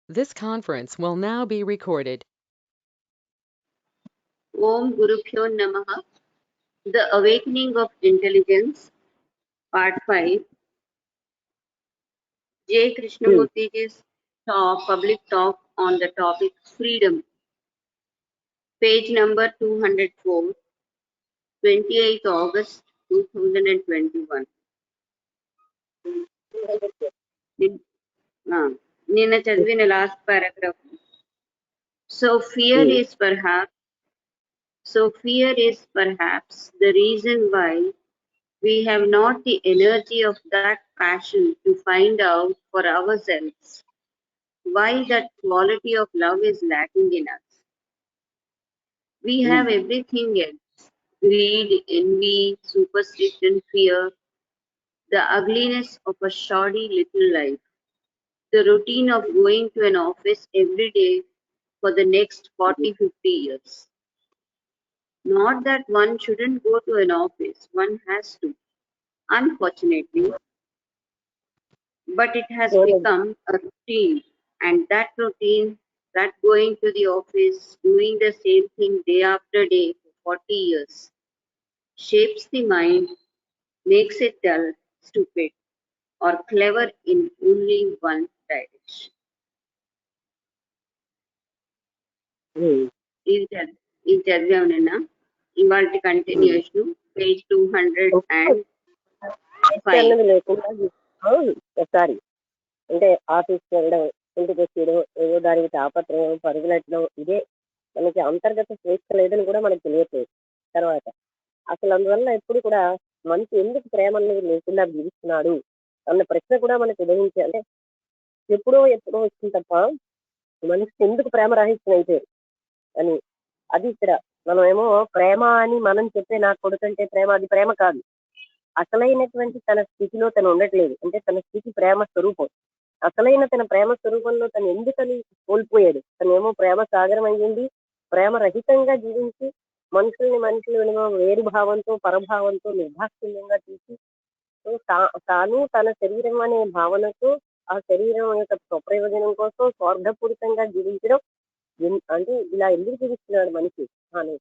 This conference will now be recorded. Om Gurubhyo Namaha. The Awakening of Intelligence, Part 5. J. Krishnamurti's public talk on the topic Freedom. Page number 204, 28th August 2021. నిన్న చదివిన last paragraph. So fear is perhaps the reason why we have not the energy of that passion to find out for ourselves why that quality of love is lacking in us. We have everything else: greed, envy, superstition, fear, the ugliness of a shoddy little life, the routine of going to an office every day for the next 40-50 years. Not that one shouldn't go to an office, one has to, unfortunately, but it has become a routine, and that routine, that going to the office, doing the same thing day after day for 40 years, shapes the mind, makes it dull, stupid, or clever in only one direction. ఇది చదివాం నిన్న. ఇవాళ continuation page 205. అన్నది లేకుండా ఒకసారి అంటే ఆఫీస్కి వెళ్ళడం, ఇంటికి వచ్చేయడం, ఏదో దానికి తాపత్రయం, పరుగులెట్టడం, ఇదే మనకి అంతర్గత స్వేచ్ఛ లేదని కూడా మనకు తెలియట్లేదు. తర్వాత అసలు అందువల్ల ఎప్పుడు కూడా మనిషి ఎందుకు ప్రేమ అనేది లేకుండా జీవిస్తున్నాడు అన్న ప్రశ్న కూడా మనకు ఉదయించి, అంటే ఎప్పుడో వచ్చింది తప్ప మనిషికి ఎందుకు ప్రేమ రాహిత్యం అయిపోయారు అని. అది ఇక్కడ మనమేమో ప్రేమ అని మనం చెప్పే నాకు కొడుకంటే ప్రేమ, అది ప్రేమ కాదు. అసలైనటువంటి తన స్థితిలో తను ఉండట్లేదు. అంటే తన స్థితి ప్రేమ స్వరూపం. అసలైన తన ప్రేమ స్వరూపంలో తను ఎందుకని కోల్పోయాడు? తనేమో ప్రేమ సాగరం అయ్యింది, ప్రేమ రహితంగా జీవించి మనుషులను వేరు భావంతో, పరభావంతో, నిర్దాక్షిణ్యంగా తీసి తాను తన శరీరం అనే భావనతో, ఆ శరీరం యొక్క స్వప్రయోజనం కోసం స్వార్థపూరితంగా జీవించడం. అంటే ఇలా ఎందుకు జీవిస్తున్నాడు మనిషి అని,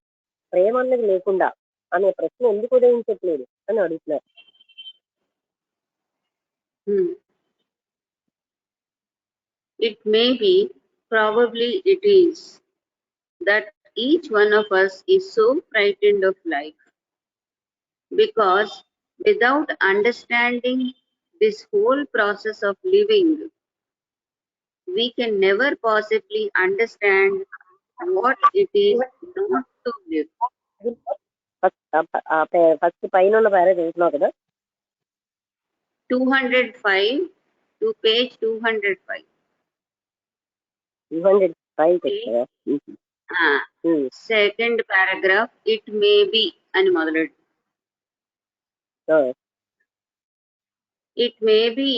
ప్రేమ అన్నది లేకుండా అనే ప్రశ్న ఎందుకు ఉదయించట్లేదు అని అడుగుతున్నారు. It may be, probably it is, that each one of us is so frightened of life because without understanding this whole process of living, we can never possibly understand what it is not to live. First పైన ఉన్న పేరే చూస్తున్నావు కదా, 205 to page 205. 205 second paragraph, it may be అని మొదలెడు. It may be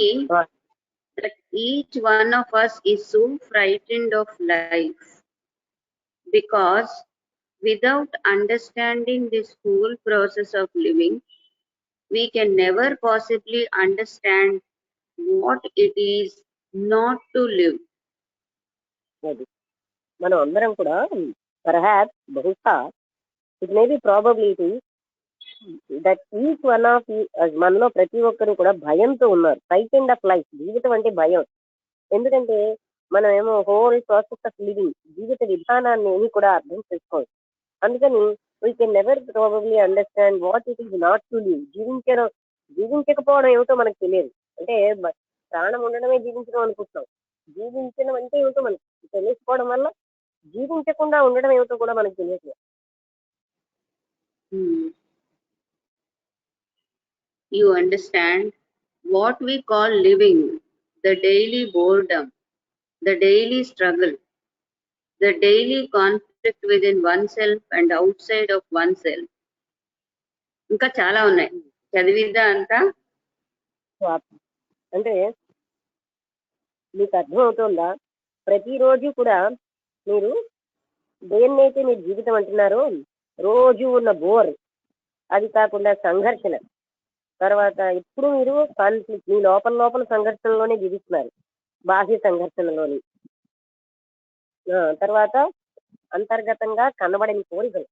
that each one of us is so frightened of life because without understanding this whole process of living, we can never possibly understand what it is not to live. మనం అందరం కూడా perhaps బహుశా it may be probably it is that each one of మనలో ప్రతి ఒక్కరు కూడా భయంతో ఉన్నారు. ఫ్రైటెండ్ ఆఫ్ లైఫ్, జీవితం అంటే భయం. ఎందుకంటే మనం ఏమో హోల్ ప్రాసెస్ ఆఫ్ లివింగ్, జీవిత విధానాన్ని ఏమి కూడా అర్థం చేసుకోవాలి. అందుకని we can never probably understand what it is not to live. జీవించకపోవడం ఏమిటో మనకు తెలియదు. అంటే ప్రాణం ఉండడమే జీవించడం అనుకుంటున్నాం. జీవించడం అంటే ఏమిటో మనకు తెలుసుకోవడం వల్ల జీవించకుండా ఉండడం ఏమిటో కూడా మనకు తెలియట్లేదు. You understand what we call living, the daily boredom, the daily struggle, the daily conflict within oneself and outside of oneself. ఇంకా చాలా ఉన్నాయి, చదివిద్దా అంతా. అంటే మీకు అర్థం అవుతుందా? ప్రతిరోజు కూడా మీరు దేన్నైతే మీరు జీవితం అంటున్నారో, రోజు ఉన్న బోర్, అది కాకుండా సంఘర్షణ, తర్వాత ఇప్పుడు మీరు కాన్ఫ్లిక్ట్, మీ లోపల సంఘర్షణలోనే జీవిస్తున్నారు, బాహ్య సంఘర్షణలోని. తర్వాత అంతర్గతంగా కనబడని కోరికలు.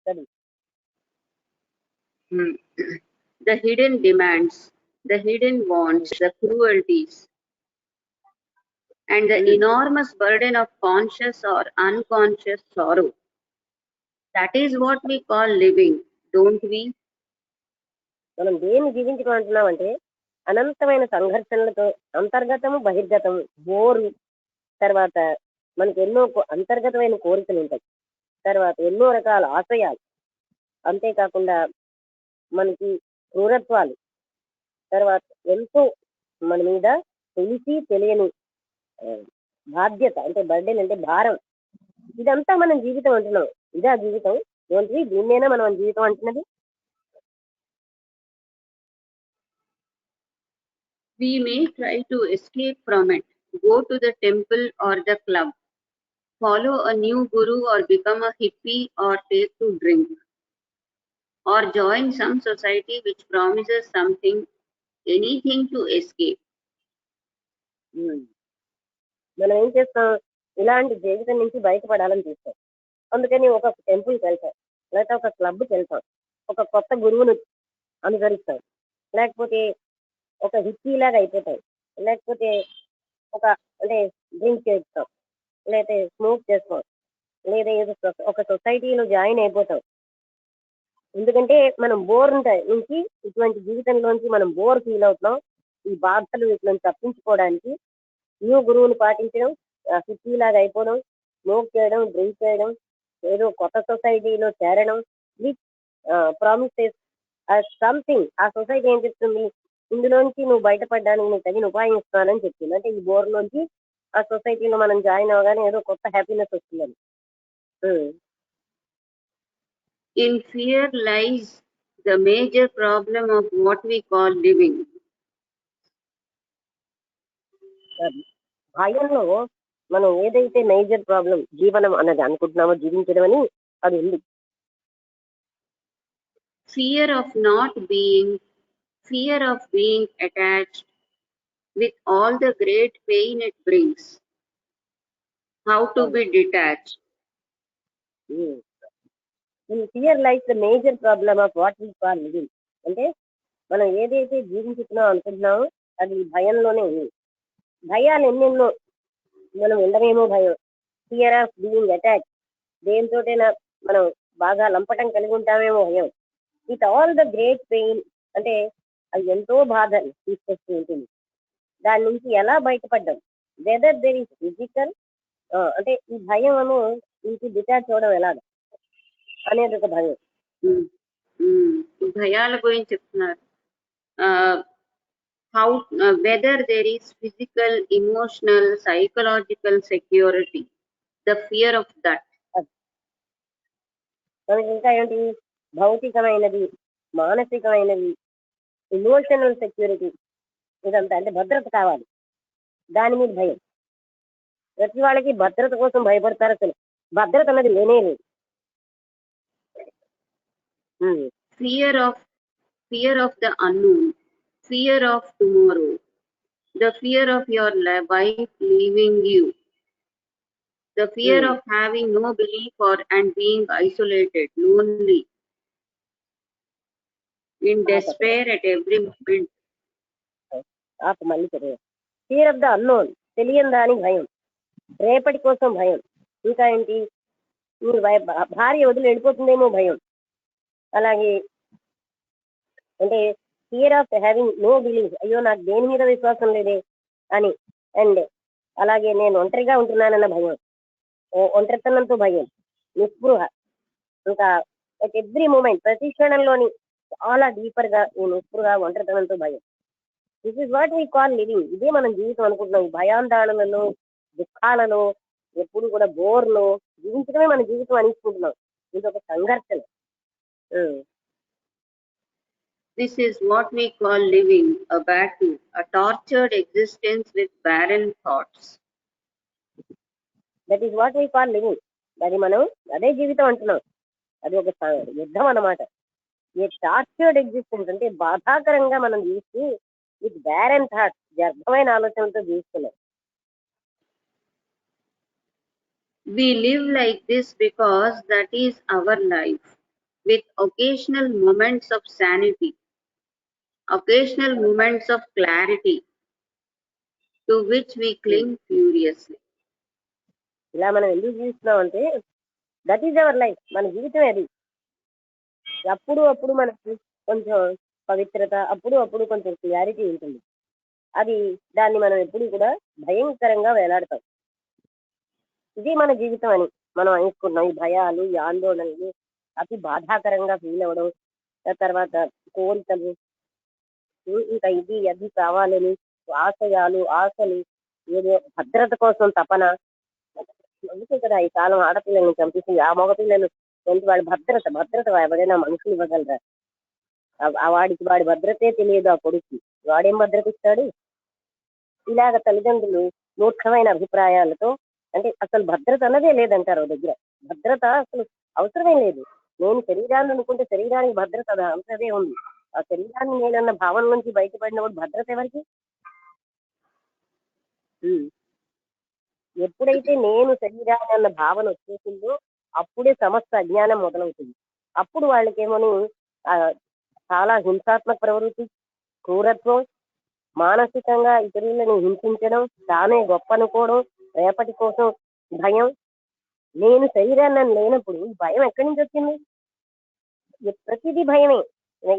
అది The hidden demands, the hidden wants, the cruelties, and the enormous burden of conscious or unconscious sorrow. That is what we call living, don't we? మనం దేన్ని జీవించడం అంటున్నామంటే అనంతమైన సంఘర్షణలతో అంతర్గతము బహిర్గతము బోరు, తర్వాత మనకి ఎన్నో అంతర్గతమైన కోరికలు ఉంటాయి, తర్వాత ఎన్నో రకాల ఆశయాలు, అంతేకాకుండా మనకి క్రూరత్వాలు, తర్వాత ఎంతో మన మీద తెలిసి తెలియని బాధ్యత అంటే బర్డెన్ అంటే భారం. ఇదంతా మనం జీవితం అంటున్నాం. ఇదా జీవితం? ఏంటి దీన్నేనా మనం జీవితం అంటున్నది? We may try to escape from it, go to the temple or the club, follow a new guru or become a hippie or take to drink, or join some society which promises something, anything to escape. మనం ఏం చేస్తాం? ఇలాంటి జీవితం నుంచి బయటపడాలని చూస్తాం. అందుకని ఒక టెంపుల్కి వెళ్తాం, లేకపోతే ఒక క్లబ్కి వెళ్తాం, ఒక కొత్త గురువును అనుసరిస్తాం, లేకపోతే ఒక హిప్పీలాగా అయిపోతాం, లేకపోతే ఒక అంటే డ్రింక్ చేస్తాం, లేకపోతే స్మోక్ చేస్తాం, లేదా ఏదో ఒక సొసైటీలో జాయిన్ అయిపోతాం. ఎందుకంటే మనం బోర్ నుంచి ఇటువంటి జీవితంలోంచి మనం బోర్ ఫీల్ అవుతున్నాం. ఈ బాధలు వీటి తప్పించుకోవడానికి న్యూ గురువుని పాటించడం, హిప్పీలాగా అయిపోవడం, స్మోక్ చేయడం, డ్రింక్ చేయడం, ఏదో కొత్త సొసైటీలో చేరడం, విత్ ప్రామిసెస్ సంథింగ్. ఆ సొసైటీ ఏం చెప్తుంది? ఇందులోంచి నువ్వు బయటపడడానికి నీకు తగిన ఉపాయం ఇస్తున్నానని చెప్తుంది. అంటే ఈ బోర్లోంచి ఆ సొసైటీలో మనం జాయిన్ అవ్వగానే ఏదో కొత్త హ్యాపీనెస్ వస్తుందని. In fear lies the major problem of what we call living. భయంలో మనం ఏదైతే మేజర్ ప్రాబ్లం జీవనం అన్నది అనుకుంటున్నామో, జీవించడం అని అది ఉంది. Fear of being attached with all the great pain it brings. How to be detached. Fear like the major problem of what we call living. అంటే మనం ఏదైతే జీవించుతున్నాం అనుకుంటున్నామో అది భయంలోనే ఉంది. భయాలు ఎన్నెన్నో, మనం ఉండమేమో భయం, ఫియర్ ఆఫ్ బీయింగ్ అటాచ్, దేనితోటైనా మనం బాగా లంపటం కలిగి ఉంటామేమో భయం, with all the great pain, అంటే అది ఎంతో బాధ తీసుకొస్తూ ఉంటుంది. దాని నుంచి ఎలా బయటపడ్డాం? వెదర్ దేర్ ఈస్ ఫిజికల్, అంటే ఈ భయం నుంచి డిటాచ్ అవడం ఎలాగ అనేది ఒక భయం. భయాల గురించి చెప్తున్నారు. How whether there is physical, emotional, psychological security, the fear of that. మనకి ఇంకా ఏంటి? భౌతికమైనది, మానసికమైనది, ఇమోషనల్ సెక్యూరిటీ, ఇదంతా అంటే భద్రత కావాలి, దాని మీద భయం. ప్రతి వాళ్ళకి భద్రత కోసం భయపడతారు, అసలు భద్రత అన్నది లేనే లేదు. Fear of the unknown, fear of tomorrow, the fear of your wife leaving you, the fear of having no belief and being isolated, lonely, in despair at every moment. మళ్ళీ ఫియర్ ఆఫ్ ద అన్నోన్, తెలియని దాని భయం, రేపటి కోసం భయం, ఇంకా ఏంటి? మీరు భార్య వదిలి వెళ్ళిపోతుందేమో భయం. అలాగే అంటే fear of having no believe, అయ్యో నాకు దేని మీద విశ్వాసం లేదే అని. అండ్ అలాగే నేను ఒంటరిగా ఉంటున్నానన్న భయం, ఒంటరితనంతో భయం, నిస్పృహ, ఇంకా ఎవ్రీ మూమెంట్, ప్రతి క్షణంలోని చాలా డీపర్ గా ఈ నిస్పృహ, ఒంటరితనంతో భయం. This is what we call living. ఇదే మనం జీవితం అనుకుంటున్నాం. భయాందోళనలో, దుఃఖాలలో, ఎప్పుడు కూడా బోర్లో జీవించడమే మన జీవితం అనుకుంటున్నాం. ఇది ఒక సంఘర్షణ. This is what we call living, a battle, a tortured existence with barren thoughts. That is what we call living. అది మనం అదే జీవితం అంటున్నాం. అది ఒక యుద్ధం అన్నమాట. ఏ టార్చర్డ్ ఎగ్జిస్టెన్స్ అంటే బాధాకరంగా మనం జీవిస్తూ విత్ బ్యారన్ థాట్స్, వ్యర్థమైన ఆలోచనలతో జీవిస్తున్నాం. We live like this because that is our life, with occasional moments of sanity, occasional moments of clarity, to which we cling furiously. ఇలా మనం ఎందుకు జీవిస్తున్నాం అంటే దట్ ఈజ్ అవర్ లైఫ్, మన జీవితం అది. అప్పుడు అప్పుడు మనకి కొంచెం పవిత్రత, అప్పుడు అప్పుడు కొంచెం క్లారిటీ ఉంటుంది. అది దాన్ని మనం ఎప్పుడు కూడా భయంకరంగా వేలాడతాం. ఇది మన జీవితం అని మనం అనుకున్నాం. ఈ భయాలు, ఈ ఆందోళనలు, అతి బాధాకరంగా ఫీల్ అవ్వడం, తర్వాత కోరికలు, ఇంకా ఇది అది కావాలని ఆశయాలు, ఆశలు, ఏదో భద్రత కోసం తపన. అందుకే కదా ఈ కాలం ఆడపిల్లల్ని చంపేసింది. ఆ మగపిల్లలు వాళ్ళ భద్రత భద్రత ఎవరైనా మనుషులు ఇవ్వగలరా? వాడికి వాడి భద్రతే తెలియదు ఆ కొడుకు, వాడేం భద్రత ఇస్తాడు? ఇలాగ తల్లిదండ్రులు మూర్ఖమైన అభిప్రాయాలతో, అంటే అసలు భద్రత అన్నదే లేదంటారు దగ్గర. భద్రత అసలు అవసరమే లేదు. నేను శరీరాన్ని అనుకుంటే శరీరానికి భద్రత అంతదే ఉంది. ఆ శరీరాన్ని నేనన్న భావన నుంచి బయటపడినప్పుడు భద్రత ఎవరికి? ఎప్పుడైతే నేను శరీరాన్ని అన్న భావన వచ్చేసిందో అప్పుడే సమస్త అజ్ఞానం మొదలవుతుంది. అప్పుడు వాళ్ళకేమోని చాలా హింసాత్మక ప్రవృత్తి, క్రూరత్వం, మానసికంగా ఇతరులను హింసించడం, తానే గొప్ప అనుకోవడం, రేపటి కోసం భయం. నేను శరీరాన్ని లేనప్పుడు భయం ఎక్కడి నుంచి వచ్చింది? ప్రతిదీ భయమే.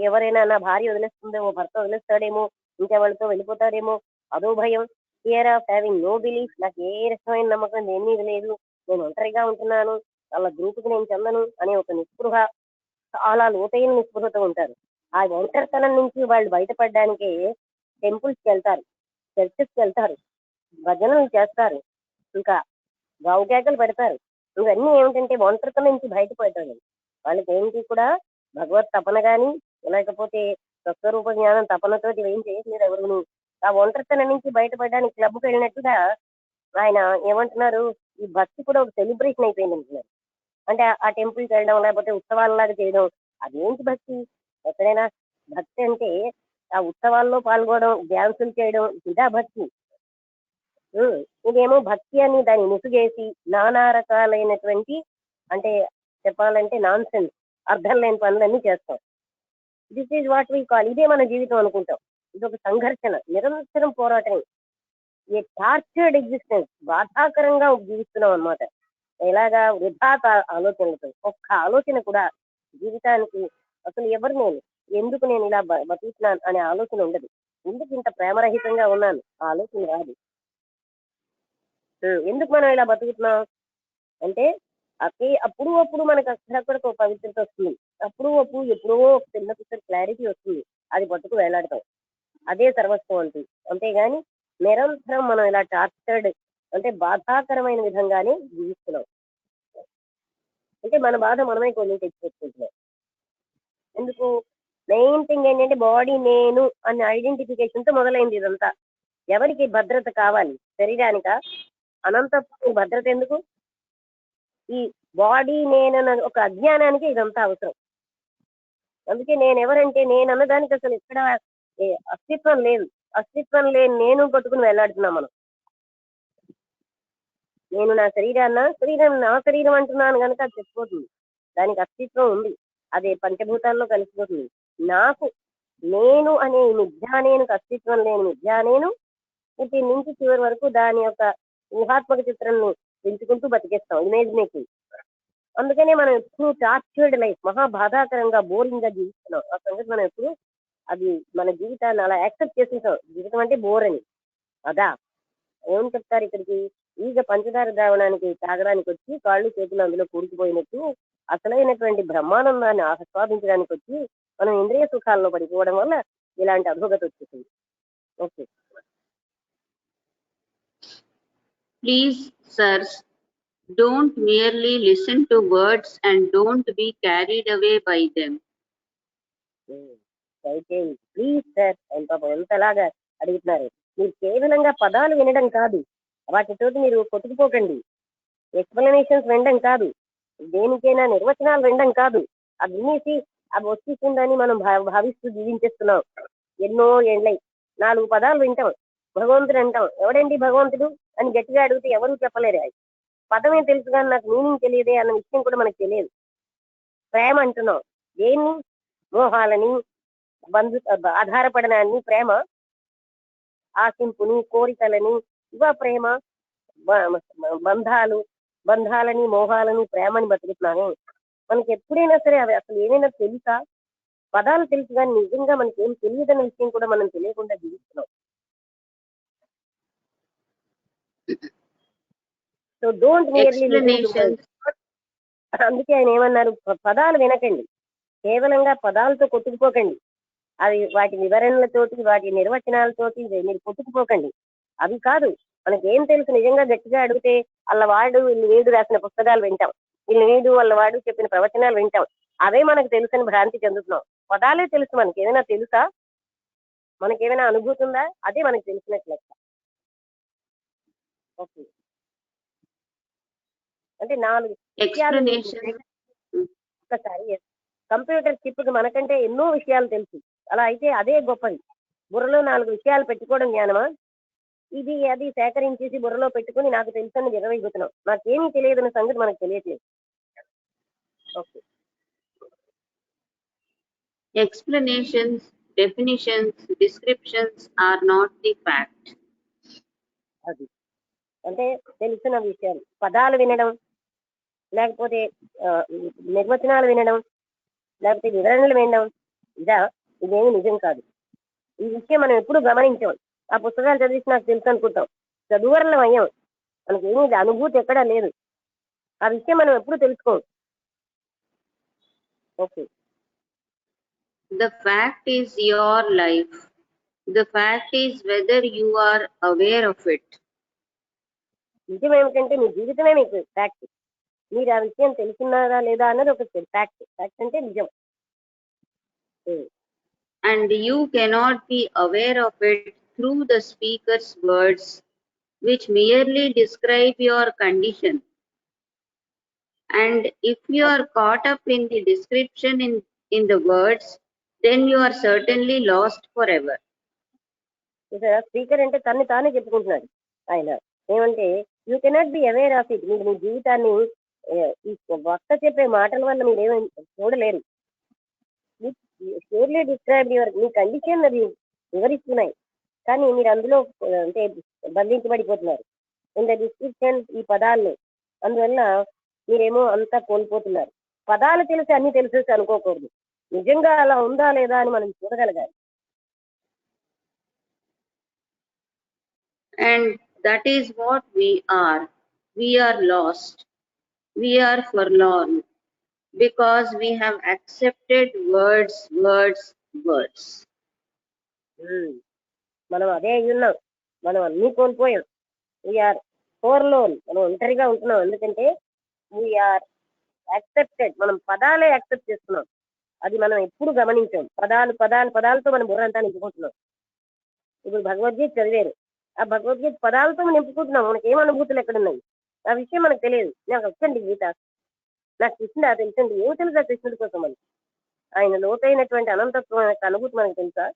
ఎవరైనా నా భార్య వదిలేస్తుందేమో, భర్త వదిలేస్తాడేమో, ఇంకెవరితో వెళ్ళిపోతాడేమో, అదో భయం. Fear of having no belief, నాకు ఏ రకమైన నమ్మకం దేని మీద లేదు, నేను ఒంటరిగా ఉంటున్నాను, వాళ్ళ గ్రూప్కి నేను చెందను అనే ఒక నిస్పృహ, చాలా లోతైన నిస్పృహతో ఉంటారు. ఆ ఒంటరితనం నుంచి వాళ్ళు బయటపడడానికి టెంపుల్స్కి వెళ్తారు, చర్చెస్కి వెళ్తారు, భజనలు చేస్తారు, ఇంకా గావుకేకలు పెడతారు. ఇవన్నీ ఏమిటంటే ఒంటరితనం నుంచి బయటపడతారు. వాళ్ళకి ఏంటి కూడా భగవత్ తపన కానీ, లేకపోతే స్వస్వరూప జ్ఞానం తపనతో ఏం చేయట్లేదు ఎవరు. ఆ ఒంటరితనం నుంచి బయటపడడానికి క్లబ్కి వెళ్ళినట్టుగా ఆయన ఏమంటున్నారు, ఈ భక్తి కూడా ఒక సెలబ్రేషన్ అయిపోయింది అంటున్నారు. అంటే ఆ టెంపుల్కి వెళ్ళడం, లేకపోతే ఉత్సవాలలాగా చేయడం, అదేంటి భక్తి? ఎక్కడైనా భక్తి అంటే ఆ ఉత్సవాల్లో పాల్గొనడం, డ్యాన్సులు చేయడం, ఇదా భక్తి? ఇదేమో భక్తి అని దాన్ని ముసుగేసి నానా రకాలైనటువంటి, అంటే చెప్పాలంటే నాన్ సెన్స్, అర్థం లేని పనులన్నీ చేస్తాం. This is what we call, ఇదే మన జీవితం అనుకుంటాం. ఇది ఒక సంఘర్షణ, నిరంతరం పోరాటం, ఏ టార్చర్డ్ ఎగ్జిస్టెన్స్, బాధాకరంగా జీవిస్తున్నాం అనమాట. ఎలాగా? వృధా ఆలోచనలతో. ఒక్క ఆలోచన కూడా జీవితానికి అసలు ఎవరు నేను, ఎందుకు నేను ఇలా బతుకుతున్నాను అనే ఆలోచన ఉండదు. ఎందుకు ఇంత ప్రేమరహితంగా ఉన్నాను ఆ ఆలోచన రాదు. ఎందుకు మనం ఇలా బతుకుతున్నాం అంటే అప్పుడు అప్పుడు మనకు అక్కడక్కడ పవిత్రత వస్తుంది, అప్పుడు ఎప్పుడో చిన్న పిల్లల క్లారిటీ వస్తుంది, అది పట్టుకు వేలాడతాం. అదే సర్వస్వం అంటుంది. అంతేగాని నిరంతరం మనం ఇలా టార్చర్డ్, అంటే బాధాకరమైన విధంగానే జీవిస్తున్నాం. అంటే మన బాధ మనమే కొన్ని తెచ్చిపెట్టుకుంటున్నాం. ఎందుకు? మెయిన్ థింగ్ ఏంటంటే బాడీ నేను అనే ఐడెంటిఫికేషన్తో మొదలైంది ఇదంతా. ఎవరికి భద్రత కావాలి? శరీరానికా? అనంతపురం భద్రత ఎందుకు? ఈ బాడీ నేనన్న ఒక అజ్ఞానానికి ఇదంతా అవసరం. అందుకే నేను ఎవరంటే నేను అన్నదానికి అసలు ఎక్కడ అస్తిత్వం లేదు. అస్తిత్వం లేని నేను పట్టుకుని వెళ్ళాడుతున్నాం మనం. నేను నా శరీరం నా శరీరం అంటున్నాను కనుక అది చచ్చిపోతుంది. దానికి అస్తిత్వం ఉంది, అదే పంచభూతాల్లో కలిసిపోతుంది. నాకు నేను అనే మిథ్యానేనుకు అస్తిత్వం లేని మిథ్యానేను పుట్టి నుంచి చివరి వరకు దాని యొక్క ఊహాత్మక చిత్రాన్ని పెంచుకుంటూ బతికేస్తాం, ఇమేజ్ మేకింగ్. అందుకనే మనం ఎప్పుడు టార్చర్డ్ లైఫ్, మహా బాధాకరంగా బోరింగ్ గా జీవిస్తున్నాం. ఆ సంగతి మనం ఎప్పుడు అది మన జీవితాన్ని అలా యాక్సెప్ట్ చేసేసాం. జీవితం అంటే బోర్ అని. అదా ఏం చెప్తారు ఇక్కడికి? ఈగ పంచదార ద్రావణానికి తాగడానికి వచ్చి కాళ్ళు చేతులు అందులో కూరుకుపోయినట్టు అసలైనటువంటి బ్రహ్మానందాన్ని ఆస్వాదించడానికి వచ్చి మనం ఇంద్రియ సుఖాల్లో పడిపోవడం వల్ల ఇలాంటి అధోగతి వచ్చేసింది. Okay. Please, sirs, don't merely listen to words and don't be carried away by them. Please sir అని పాపం ఎంతలాగా అడుగుతున్నారు. మీరు కేవలంగా పదాలు వినడం కాదు, వాటితోటి మీరు కొట్టుకుపోకండి. ఎక్స్ప్లెనేషన్స్ వినడం కాదు, దేనికైనా నిర్వచనాలు వినడం కాదు. అది వినేసి అవి వచ్చేసిందని మనం భావిస్తూ జీవించేస్తున్నాం. ఎన్నో ఏండ్లై 4 పదాలు వింటాం, భగవంతుడు అంటాం. ఎవడండి భగవంతుడు అని గట్టిగా అడిగితే ఎవరు చెప్పలేరు. పదమే తెలుసు కానీ నాకు మీనింగ్ తెలియదే అన్న విషయం కూడా మనకు తెలియదు. ప్రేమ అంటున్నాం, దేన్ని? మోహాలని, ఆధారపడనాన్ని ప్రేమ, ఆశింపుని, కోరికలని, ఇవా ప్రేమ. బంధాలని, మోహాలని, ప్రేమని బతుకుతున్నాను. మనకి ఎప్పుడైనా సరే అవి అసలు ఏమైనా తెలుసా? పదాలు తెలుసు కానీ నిజంగా మనకి ఏం తెలియదన్న విషయం కూడా మనం తెలియకుండా జీవిస్తున్నాం. So don't nearly. అందుకే ఆయన ఏమన్నారు, పదాలు వినకండి, కేవలంగా పదాలతో కొట్టుకుపోకండి, అవి వాటి వివరణలతోటి వాటి నిర్వచనాలతోటి మీరు కొట్టుకుపోకండి. అవి కాదు, మనకి ఏం తెలుసు నిజంగా గట్టిగా అడిగితే వీళ్ళు వీడు రాసిన పుస్తకాలు వింటాం, వాడు చెప్పిన ప్రవచనాలు వింటాం, అవే మనకు తెలుసని భ్రాంతి చెందుతున్నాం. పదాలే తెలుసు. మనకి ఏమైనా తెలుసా? మనకేమైనా అనుభూతి ఉందా? అదే మనకు తెలిసినట్లు లెక్క. ఓకే, అంటే 4 విషయాలు ఒక్కసారి. కంప్యూటర్ చిప్ కి మనకంటే ఎన్నో విషయాలు తెలుసు, అలా అయితే అదే గొప్పది. బుర్రలో 4 విషయాలు పెట్టుకోవడం జ్ఞానమా? ఇది అది సేకరించేసి బుర్రలో పెట్టుకుని నాకు తెలుసని నిర్వహిస్తున్నాం. నాకేమీ తెలియదన్న సంగతి మనకు తెలియట్లేదు. Okay. Explanations, definitions, descriptions are not the fact. అది అంటే తెలిసిన విషయాలు, పదాలు వినడం, లేకపోతే నిర్వచనాలు వినడం, లేకపోతే వివరణలు వినడం, ఇదేమి నిజం కాదు. ఈ విషయం మనం ఎప్పుడు గమనించాం. ఆ పుస్తకాలు చదివిసి నాకు తెలుసు అనుకుంటాం, చదువరణం అయ్యాం, మనకి ఏమీ అనుభూతి ఎక్కడా లేదు. ఆ విషయం మనం ఎప్పుడు తెలుసుకోం. Okay. The fact is your life. The fact is whether you are aware of it. నిజం ఏమిటంటే మీ జీవితమే మీకు ఫ్యాక్ట్. మీరు ఆ విషయం తెలుసున్నారా లేదా అన్నది ఒక ఫ్యాక్ట్. ఫ్యాక్ట్ అంటే నిజం. And you cannot be aware of it through the speaker's words, which merely describe your condition. And if you are caught up in the description in the words, then you are certainly lost forever. Speaker అంటే తన్ని తానే చెప్పుకుంటున్నాడు ఆయన. ఏమంటే you cannot be aware of it. మీరు మీ జీవితాన్ని ఈ వక్త చెప్పే మాటల వల్ల మీరు ఏమీ చూడలేరు. Surely describe your, me condition అది వివరిస్తున్నాయి, కానీ మీరు అందులో అంటే బంధించబడిపోతున్నారు. ఇన్ ద డిస్క్రిప్షన్, ఈ పదాలను, అందువల్ల మీరేమో అంతా కోల్పోతున్నారు. పదాలు తెలిసి అన్ని తెలిసేసి అనుకోకూడదు. నిజంగా అలా ఉందా లేదా అని మనం చూడగలగాలి. And that is what we are. We are lost. We are forlorn because we have accepted words. మనం అదే అయ్యున్నాం. మనం అన్ని కోల్పోయాం. వీఆర్ ఫోర్లోన్, మనం ఒంటరిగా ఉంటున్నాం. ఎందుకంటే వీఆర్ యాక్సెప్టెడ్, మనం పదాలే యాక్సెప్ట్ చేస్తున్నాం. అది మనం ఎప్పుడు గమనించాం. పదాలతో మనం బుర్ర అంతా నింపుకుంటున్నాం. ఇప్పుడు భగవద్గీత చదివారు, ఆ భగవద్గీత పదాలతో మనం నింపుకుంటున్నాం. మనకి ఏం అనుభూతులు ఎక్కడున్నాయి? ఆ విషయం మనకు తెలియదు. నాకు వచ్చండి గీత, నాకు కృష్ణుడు అది తెలుసండి. ఏమి తెలుసా కృష్ణుడి కోసం అని? ఆయన లోతైనటువంటి అనంతత్వం యొక్క అనుభూతి మనకు తెలుసా?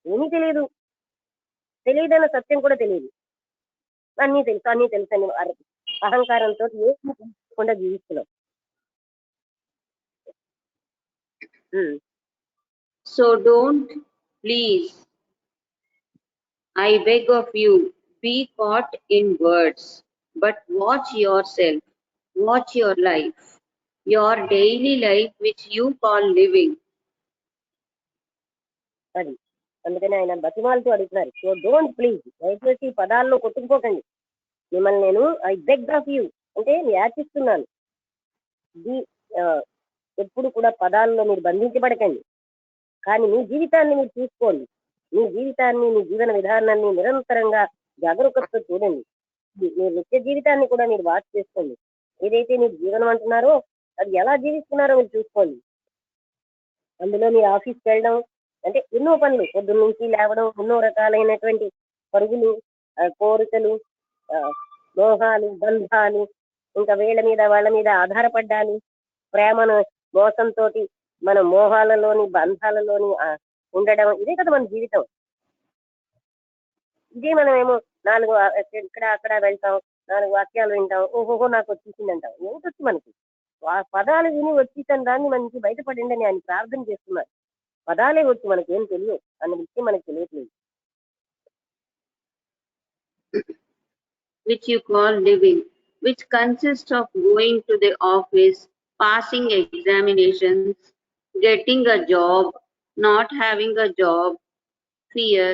ఏమీ తెలియదు. తెలియదన్న సత్యం కూడా తెలియదు. అన్నీ తెలుసు అని అహంకారంతో ఏమీ తెలుసుకోకుండా జీవిస్తున్నాం. So don't, please, I beg of you, be caught in words, but watch yourself, watch your life, your daily life which you call living. అది అందుకని ఆయన బతిమాలతో అడుగుతున్నారు. సో డోంట్ ప్లీజ్, దయచేసి పదాల్లో కొట్టుకుపోకండి. మిమ్మల్ని నేను ఐ బెగ్ ఆఫ్ యూ అంటే యాచిస్తున్నాను. ఎప్పుడు కూడా పదాల్లో మీరు బంధించబడకండి, కానీ మీ జీవితాన్ని మీరు చూసుకోండి. మీ జీవితాన్ని, మీ జీవన విధానాన్ని నిరంతరంగా జాగరూకతతో చూడండి. మీ నిత్య జీవితాన్ని కూడా మీరు వాచ్ చేసుకోండి. ఏదైతే మీరు జీవనం అంటున్నారో అది ఎలా జీవిస్తున్నారో మీరు చూసుకోండి. అందులో మీరు ఆఫీస్కి వెళ్ళడం అంటే ఎన్నో పనులు, పొద్దున్న నుంచి లేవడం, ఎన్నో రకాలైనటువంటి పరుగులు, కోరికలు, మోహాలు, బంధాలు, ఇంకా వాళ్ళ మీద ఆధారపడ్డాలి, ప్రేమను మోసంతో మన మోహాలలోని బంధాలలోని ఉండడం, ఇదే కదా మన జీవితం. ఇదే మనమేమో 4 ఇక్కడ అక్కడ వెళ్తాం, 4 వాక్యాలు వింటాం, ఓహోహో నాకు వచ్చేసింది అంటాం. ఏమిటొచ్చు మనకి? ఆ పదాలు విని వచ్చేసిన దాన్ని మనకి బయటపడండి అని ఆయన ప్రార్థన చేస్తున్నారు. పదాలే వచ్చు, మనకేం తెలియదు అన్న విషయం మనకు తెలియట్లేదు. which you call living, which consists of going to the office, passing examinations, getting a job, not having a job, fear,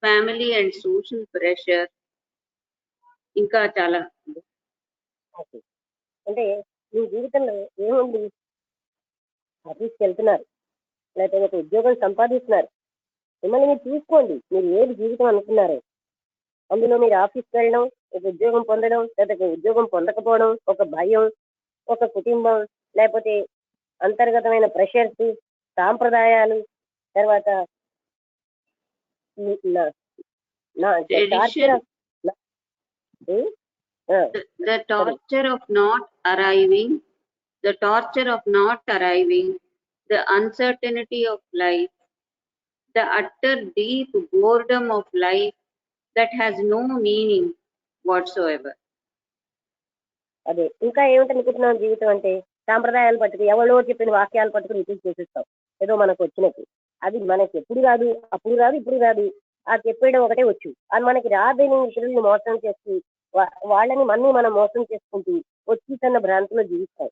family and social pressure, ఇంకా చాలా. ఓకే. అంటే మీ జీవితంలో ఏముంది? ఆఫీస్కి వెళ్తున్నారు, లేకపోతే ఒక ఉద్యోగం సంపాదిస్తున్నారు. మిమ్మల్ని మీరు చూసుకోండి, మీరు ఏది జీవితం అనుకున్నారు. అందులో మీరు ఆఫీస్కి వెళ్ళడం, ఒక ఉద్యోగం పొందడం, లేకపోతే ఉద్యోగం పొందకపోవడం, ఒక భయం, ఒక కుటుంబం, లేకపోతే అంతర్గతమైన ప్రెషర్స్, సాంప్రదాయాలు, తర్వాత Tradition, the torture of not arriving, the torture of not arriving, the uncertainty of life, the utter deep boredom of life that has no meaning whatsoever. అదే ఇంకా ఏమిటనుకుంటున్నాం జీవితం అంటే? సాంప్రదాయాలు పట్టుకు ఎవరో చెప్పిన వాక్యాలు పట్టుకుని రిపీట్ చేసేస్తాం ఏదో మనకు వచ్చినట్టు. అది మనకి ఎప్పుడు రాదు, అప్పుడు రాదు, ఇప్పుడు రాదు. ఆ చెప్పేయడం ఒకటే వచ్చు. అది మనకి రాదని ఇతరులను మోసం చేస్తూ వాళ్ళని మనం మోసం చేసుకుంటూ వచ్చేసన్న భ్రాంతిలో జీవిస్తాం.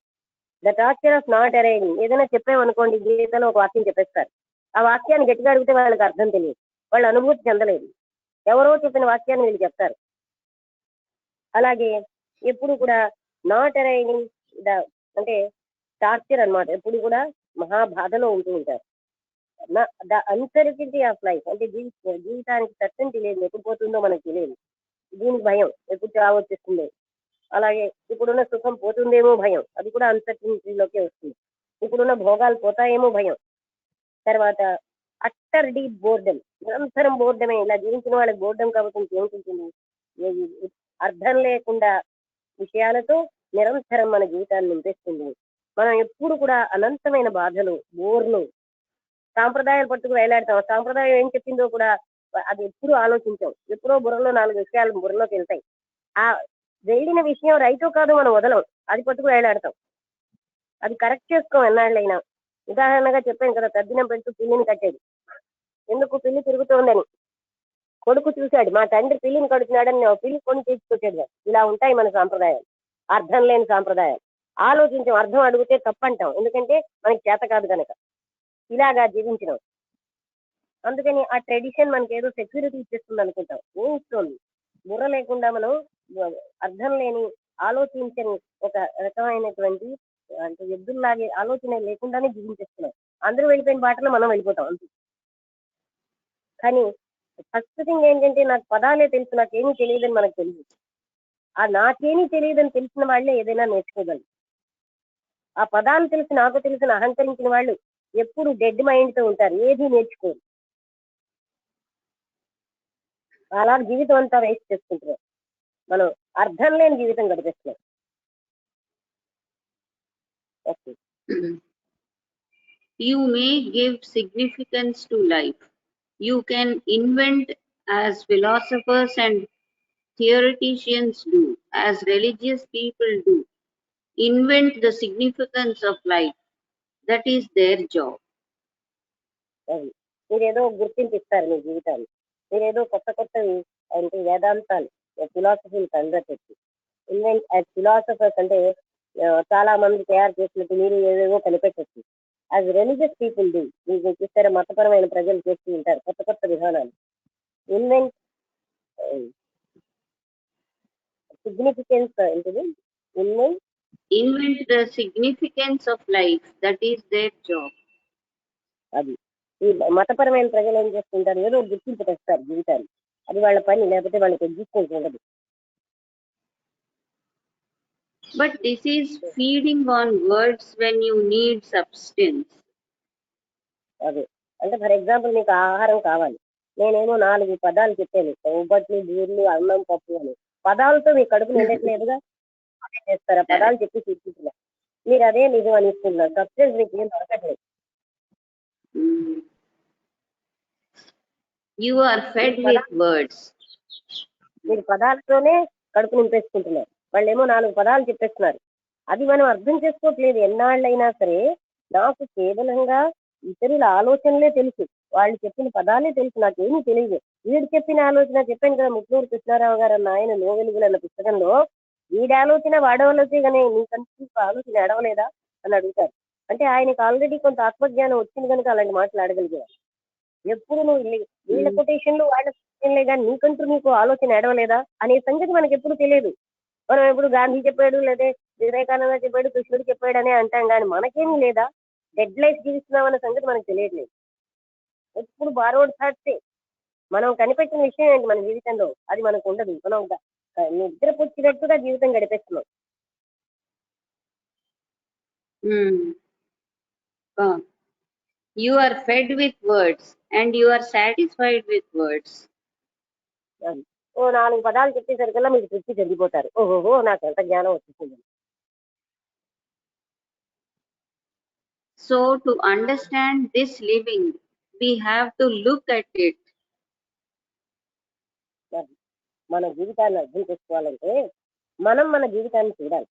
The torture of not arriving. ఏదైనా చెప్పామనుకోండి, గీతలో ఒక వాక్యం చెప్పేస్తారు. ఆ వాక్యాన్ని గట్టిగా అడిగితే వాళ్ళకి అర్థం తెలియదు, వాళ్ళు అనుభూతి చెందలేదు. ఎవరో చెప్పిన వాక్యాన్ని వీళ్ళు చెప్తారు. అలాగే ఎప్పుడు కూడా నాట్ అరైవింగ్ అంటే టార్చర్ అన్నమాట. ఎప్పుడు కూడా మహాబాధలో ఉంటూ ఉంటారు. ద అన్సర్టినిటీ ఆఫ్ లైఫ్ అంటే జీవితానికి సర్టెనిటీ లేదు, ఎప్పుడు పోతుందో మనకు తెలియదు. దీనికి భయం, ఎప్పుడు చావు వచ్చేస్తుందో. అలాగే ఇప్పుడున్న సుఖం పోతుందేమో భయం, అది కూడా అన్సర్టినిటీలోకే వస్తుంది. ఇప్పుడున్న భోగాలు పోతాయేమో భయం. తర్వాత అట్టర్ డీప్ బోర్డమ్, నిరంతరం బోర్డమే. ఇలా జీవించిన వాళ్ళకి బోర్డమ్ కాబట్టి ఇంకేమిటి? అర్థం లేకుండా విషయాలతో నిరంతరం మన జీవితాన్ని నింపేస్తుంది. మనం ఎప్పుడు కూడా అనంతమైన బాధలు, బోర్లు, సాంప్రదాయాలు పట్టుకు వేలాడతాం. సాంప్రదాయం ఏం చెప్పిందో కూడా అది ఎప్పుడు ఆలోచించాం. ఎప్పుడో బుర్రలో 4 విషయాలు బుర్రలోకి వెళ్తాయి. ఆ వెళ్ళిన విషయం రైటో కాదో మనం వదలం, అది పట్టుకు వేలాడతాం. అది కరెక్ట్ చేసుకోం ఎన్నాళ్ళైనా. ఉదాహరణగా చెప్పాను కదా, తద్దినం పెడుతూ పిల్లిని కట్టేది. ఎందుకు? పిల్లి తిరుగుతోందని. కొడుకు చూశాడు, మా తండ్రి పిల్లిని కడుతున్నాడని పిల్లి కొని తీసుకొచ్చాడు. ఇలా ఉంటాయి మన సాంప్రదాయాలు, అర్థం లేని సాంప్రదాయాలు. ఆలోచించాం, అర్థం అడిగితే తప్పంటాం, ఎందుకంటే మనకి చేత కాదు కనుక. ఇలాగా జీవించినాం. అందుకని ఆ ట్రెడిషన్ మనకి ఏదో సెక్యూరిటీ ఇచ్చేస్తుంది అనుకుంటాం. ఏం ఇస్తుంది? బుర్ర లేకుండా మనం అర్థం లేని ఆలోచించని ఒక రకమైనటువంటి అంటే ఎద్దుల్లాగే ఆలోచన లేకుండానే జీవించేస్తున్నాం. అందరూ వెళ్ళిపోయిన బాటలో మనం వెళ్ళిపోతాం అంతే. కానీ ఫస్ట్ థింగ్ ఏంటంటే, నాకు పదాలే తెలుసు, నాకేమీ తెలియదని మనకు తెలియదు. ఆ నాకేమీ తెలియదని తెలిసిన వాళ్ళే ఏదైనా నేర్చుకోగలరు. ఆ పదాలు తెలిసి నాకు తెలిసిన అహంకరించిన వాళ్ళు ఎప్పుడు డెడ్ మైండ్ తో ఉంటారు, ఏది నేర్చుకోరు. అలా జీవితం అంతా వేస్ట్ చేసుకుంటున్నాం. మనం అర్థం లేని జీవితం గడిపేస్తున్నాం. Okay. You may give significance to life. You can invent as philosophers and theoreticians do, as religious people do. Invent the significance of life. That is their job. అది మీరేదో గుర్తింపిస్తారు మీ జీవితాన్ని. మీరేదో కొత్త కొత్తవి అంటే వేదాంతాలు, ఫిలాసఫీలు కండపెట్టి ఇన్వెంట్ యాజ్ ఫిలాసఫర్స్ అంటే చాలా మంది తయారు చేసినట్టు మీరు ఏవేవో కనిపెట్టచ్చు. యాజ్ రిలీజియస్ పీపుల్ డూ, మీకు చూస్తారా మతపరమైన ప్రజలు చేస్తూ ఉంటారు కొత్త కొత్త విధానాలు. ఇన్వెంట్ సిగ్నిఫికెన్స్ ఏంటిది? Invent the significance of life. That is their job. అది ఈ మతపరమైన ప్రజలు ఏం చేస్తుంటారు? ఏదో గుర్తింపు తెస్తారు జీవితాన్ని, అది వాళ్ళ పని, లేకపోతే వాళ్ళకి ఎగ్జిస్టెన్స్ ఉండదు. But this is feeding on words when you need substance. అదే అంటే ఫర్ ఎగ్జాంపుల్ మీకు ఆహారం కావాలి, నేనేమో 4 పదాలు చెప్పాను, ఉబ్బట్లు, బూర్లు, అన్నం, పప్పు అని. పదాలతో మీ కడుపు నిండట్లేదుగా, అదే చేస్తారా? పదాలు చెప్పి చూపించున్నారు, మీరు అదే నిజం అనిస్తున్నారు. సబ్స్టెన్స్ మీకు ఏం దొరకట్లేదు. You are fed with words. మీరు పదాలతోనే కడుపు నింపేసుకుంటున్నారు. వాళ్ళేమో 4 పదాలు చెప్పేస్తున్నారు. అది మనం అర్థం చేసుకోవట్లేదు. ఎన్నాళ్ళైనా సరే నాకు కేవలంగా ఇతరుల ఆలోచనలే తెలుసు, వాళ్ళు చెప్పిన పదాలే తెలుసు, నాకేమీ తెలియదు. వీడు చెప్పిన ఆలోచన చెప్పాను కదా, ముట్లూరు కృష్ణారావు గారు అన్న ఆయన నో వెలుగులు అన్న పుస్తకంలో వీడి ఆలోచన వాడవలసే కానీ నీకంటే ఆలోచన ఎడవలేదా అని అడుగుతారు. అంటే ఆయనకు ఆల్రెడీ కొంత ఆత్మజ్ఞానం వచ్చింది కనుక అలాంటి మాటలు ఆడగలిగారు. ఎప్పుడు నువ్వు వీళ్ళ కొటేషన్లు వాళ్ళ కొటేషన్లే కానీ నీకు ఆలోచన ఎడవలేదా అనే సంగతి మనకి ఎప్పుడు తెలియదు. మనం ఎప్పుడు గాంధీ చెప్పాడు, లేదా వివేకానంద చెప్పాడు, కృష్ణుడు చెప్పాడు అనే అంటాం, కానీ మనకేమీ లేదా, డెడ్ లైఫ్ జీవిస్తున్నాం అన్న సంగతి మనకు తెలియట్లేదు. ఎప్పుడు బారోడ్ థాట్సే. మనం కనిపెట్టిన విషయం ఏంటి మన జీవితంలో, అది మనకు ఉండదు. మనం నిద్రపుచ్చినట్టుగా జీవితం గడిపేస్తున్నాం. You are fed with words and you are satisfied with words. ఓ 4 పదాలు చెప్పేసరికల్లా మీకు తృప్తి చెందిపోతారు. ఓహోహో నాకు ఎంత జ్ఞానం వచ్చేసింది. So to understand this living, we have to look at it. మన జీవితాన్ని అర్థం చేసుకోవాలంటే మనం మన జీవితాన్ని చూడాలి.